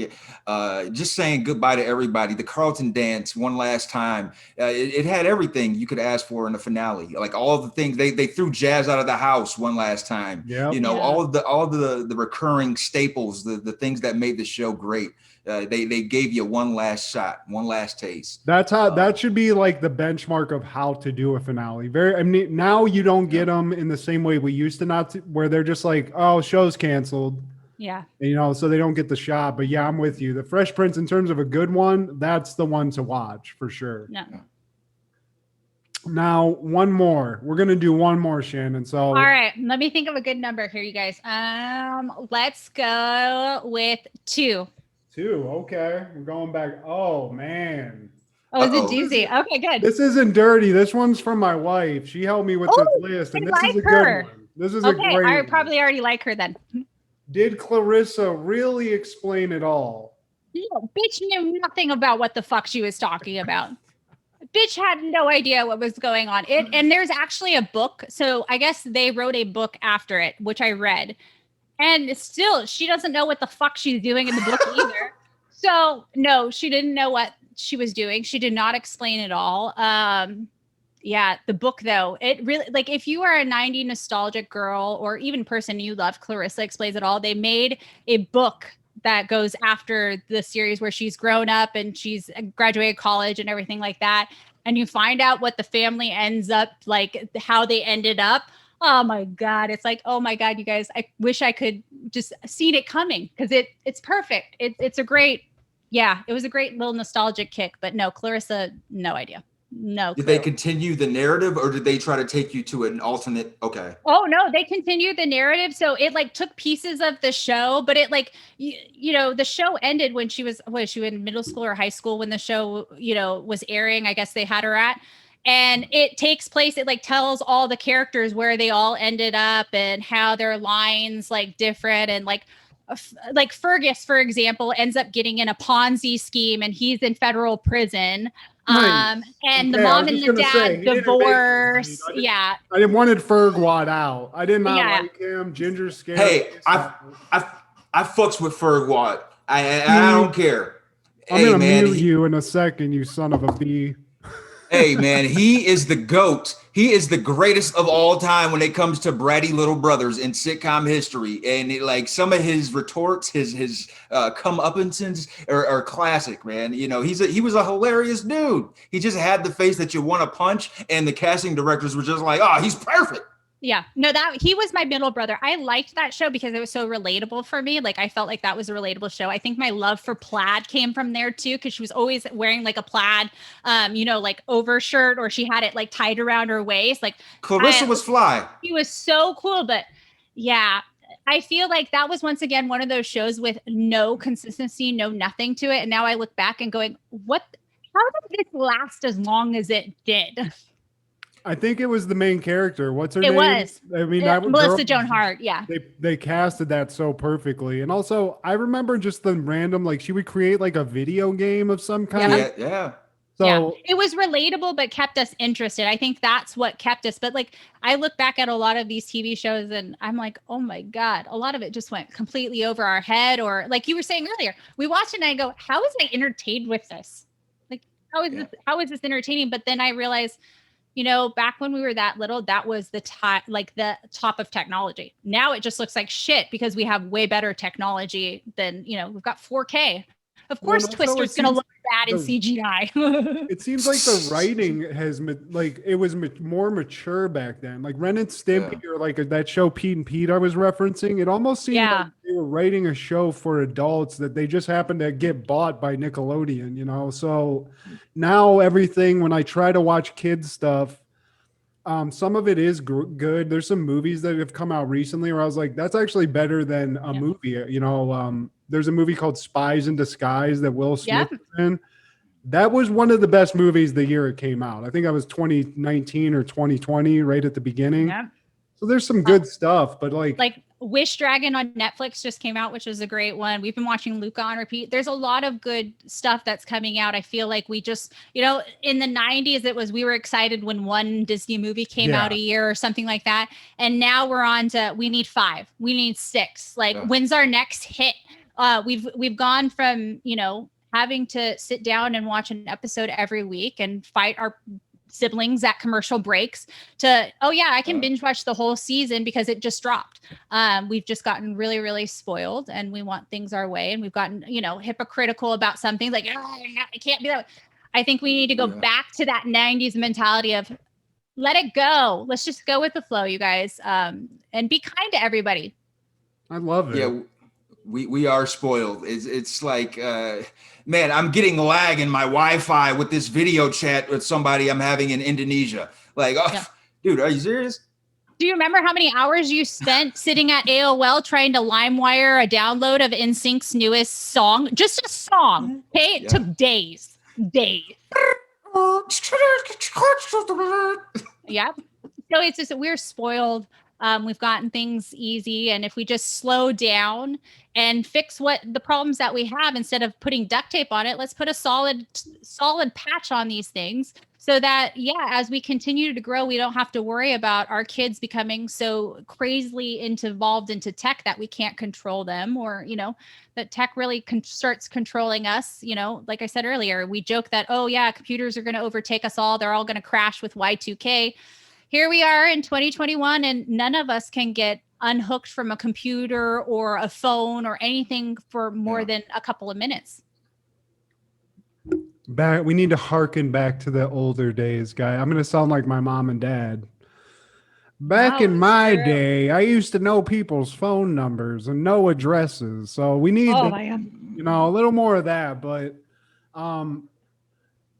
just saying goodbye to everybody. The Carlton dance one last time. It had everything you could ask for in a finale. Like all the things they threw Jazz out of the house one last time. Yep. You know, Yeah. all the recurring staples, the things that made the show great. They gave you one last shot, one last taste. That's how that should be like the benchmark of how to do a finale. I mean, now you don't get them in the same way we used to, where they're just like, oh, show's canceled. Yeah. And, so they don't get the shot. But yeah, I'm with you. The Fresh Prince, in terms of a good one, that's the one to watch for sure. No. Now, one more. We're gonna do one more, Shannon. So All right. Let me think of a good number here, you guys. Let's go with 2. 2. Okay, we're going back. Oh man, Oh, is it Uh-oh. doozy? Okay, good. this isn't dirty. This one's from my wife. She helped me with Oh, this list, and I this is like a her. good one. This is a Okay, great I one. probably already like her then. Did Clarissa really explain it all? No, bitch knew nothing about what the fuck she was talking about. Bitch had no idea what was going on. And there's actually a book. So I guess they wrote a book after it, which I read. And still, she doesn't know what the fuck she's doing in the book either. So no, she didn't know what she was doing. She did not explain it all. Yeah, the book though, it really, like, if you are a 90s nostalgic girl or even person you love, Clarissa Explains It All. They made a book that goes after the series where she's grown up and she's graduated college and everything like that. And you find out what the family ends up, like how they ended up. Oh my God. It's like, oh my God, you guys, I wish I could just seen it coming because it's perfect. It's a great, yeah, it was a great little nostalgic kick, but no, Clarissa, no idea. No. Did clue. they continue the narrative or did they try to take you to an alternate? Okay. Oh no, they continued the narrative. So it like took pieces of the show, but it like, the show ended when she was in middle school or high school when the show, was airing. I guess they had her at. And it takes place, it like tells all the characters where they all ended up and how their lines like different. And like Fergus, for example, ends up getting in a Ponzi scheme and he's in federal prison. Nice. And the Okay, I mom was and just the gonna dad say, he didn't make it divorce. right. Yeah. I wanted Fergwad out. I did not Yeah. like him. Ginger scared. Hey, I fucks with Fergwad. I don't care. I'm Hey gonna man, mute you in a second, you son of a bee. hey man, he is the GOAT. He is the greatest of all time when it comes to bratty little brothers in sitcom history. And like some of his retorts, his come-uppances are classic, man. He was a hilarious dude. He just had the face that you want to punch, and the casting directors were just like, oh, he's perfect. Yeah, no, that he was my middle brother. I liked that show because it was so relatable for me. Like I felt like that was a relatable show. I think my love for plaid came from there too, because she was always wearing like a plaid, like overshirt, or she had it like tied around her waist. Like Clarissa was fly. He was so cool, but yeah. I feel like that was once again one of those shows with no consistency, no nothing to it. And now I look back and going, how did this last as long as it did? I think it was the main character. What's her It name? was. I mean, Melissa Joan Hart. Yeah. They casted that so perfectly. And also, I remember just the random, like she would create like a video game of some kind. Yeah. So yeah, it was relatable, but kept us interested. I think that's what kept us. But like, I look back at a lot of these TV shows and I'm like, oh my God, a lot of it just went completely over our head. Or like you were saying earlier, we watched it and I go, how was I entertained with this? Like, how is this entertaining? But then I realized, back when we were that little, that was the top of technology. Now it just looks like shit because we have way better technology than, we've got 4K. Of course, Twister's going to look bad in CGI. It seems like the writing has it was more mature back then. Like Ren and Stimpy or like that show Pete and Pete I was referencing. It almost seemed like they were writing a show for adults that they just happened to get bought by Nickelodeon, So now everything, when I try to watch kids stuff, Some of it is good. There's some movies that have come out recently where I was like, that's actually better than a movie. You know, there's a movie called Spies in Disguise that Will Smith was in. That was one of the best movies the year it came out. I think that was 2019 or 2020, right at the beginning. Yep. So there's some good stuff, but like Wish Dragon on Netflix just came out, which was a great one. We've been watching Luca on repeat. There's a lot of good stuff that's coming out. I feel like we just, you know, in the 90s, we were excited when one Disney movie came out a year or something like that. And now we're on to, we need 5, we need 6. Like, when's our next hit? We've gone from, you know, having to sit down and watch an episode every week and fight our siblings at commercial breaks to, oh yeah, I can binge watch the whole season because it just dropped. We've just gotten really, really spoiled, and we want things our way, and we've gotten, you know, hypocritical about some things, like, oh, it can't be that way. I think we need to go back to that 90s mentality of let it go. Let's just go with the flow, you guys, and be kind to everybody. I love it. Yeah, we are spoiled. It's like, man, I'm getting lag in my Wi-Fi with this video chat with somebody I'm having in Indonesia. Like, dude, are you serious? Do you remember how many hours you spent sitting at AOL trying to LimeWire a download of NSYNC's newest song? Just a song. Okay, it took days. Yep. So it's just, we're spoiled. We've gotten things easy, and if we just slow down and fix what the problems that we have, instead of putting duct tape on it, let's put a solid patch on these things, so that, as we continue to grow, we don't have to worry about our kids becoming so crazily involved into tech that we can't control them, or, you know, that tech really starts controlling us. You know, like I said earlier, we joke that, oh yeah, computers are going to overtake us all. They're all going to crash with Y2K. Here we are in 2021, and none of us can get unhooked from a computer or a phone or anything for more than a couple of minutes. We need to harken back to the older days, guy. I'm going to sound like my mom and dad. Back in my day, I used to know people's phone numbers and know addresses. So we need, you know, a little more of that. But,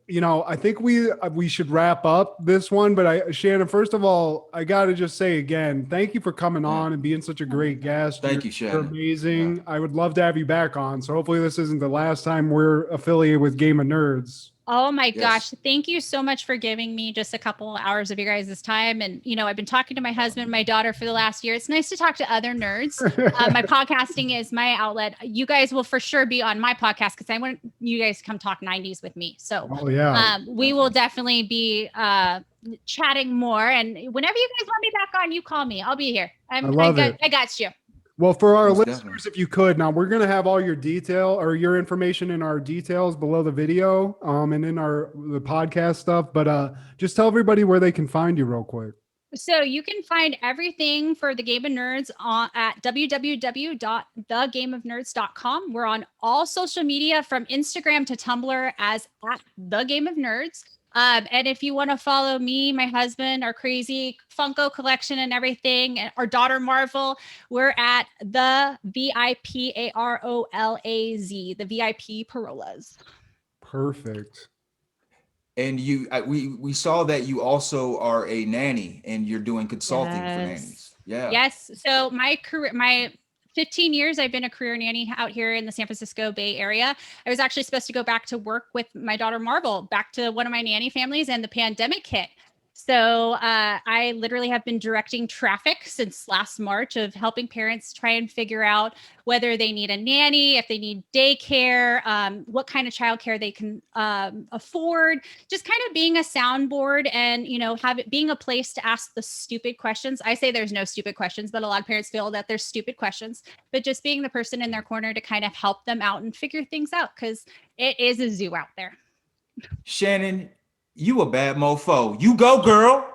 you know, I think we should wrap up this one. But Shannon, first of all, I got to just say again, thank you for coming on and being such a great guest. Thank you, Shannon. You're amazing. I would love to have you back on. So hopefully this isn't the last time we're affiliated with Game of Nerds. Oh my gosh. Thank you so much for giving me just a couple hours of your guys' time. And, you know, I've been talking to my husband, my daughter for the last year. It's nice to talk to other nerds. My podcasting is my outlet. You guys will for sure be on my podcast because I want you guys to come talk 90s with me. So we will definitely be chatting more. And whenever you guys want me back on, you call me. I'll be here. I got you. Well, for our listeners, if you could, now we're going to have all your detail or your information in our details below the video and in the podcast stuff. But just tell everybody where they can find you real quick. So you can find everything for the Game of Nerds at www.thegameofnerds.com. We're on all social media from Instagram to Tumblr as at The Game of Nerds. And if you want to follow me, my husband, our crazy Funko collection and everything, and our daughter Marvel, we're at the VIPAROLAZ, the VIP Parolaz. Perfect. And we saw that you also are a nanny, and you're doing consulting for nannies. Yeah. Yes. So my career, 15 years, I've been a career nanny out here in the San Francisco Bay Area. I was actually supposed to go back to work with my daughter Marvel, back to one of my nanny families, and the pandemic hit. So I literally have been directing traffic since last March of helping parents try and figure out whether they need a nanny, if they need daycare, what kind of childcare they can afford, just kind of being a soundboard and, you know, have it being a place to ask the stupid questions. I say there's no stupid questions, but a lot of parents feel that there's stupid questions, but just being the person in their corner to kind of help them out and figure things out, because it is a zoo out there. Shannon, you a bad mofo. You go, girl.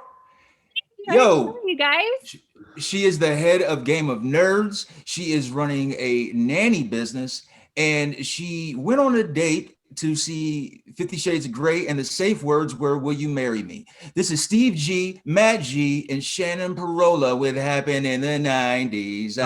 Yo, you guys. She is the head of Game of Nerds. She is running a nanny business, and she went on a date to see 50 Shades of Grey, and the safe words were, "Will you marry me?" This is Steve G, Matt G, and Shannon Parola with Happen in the 90s.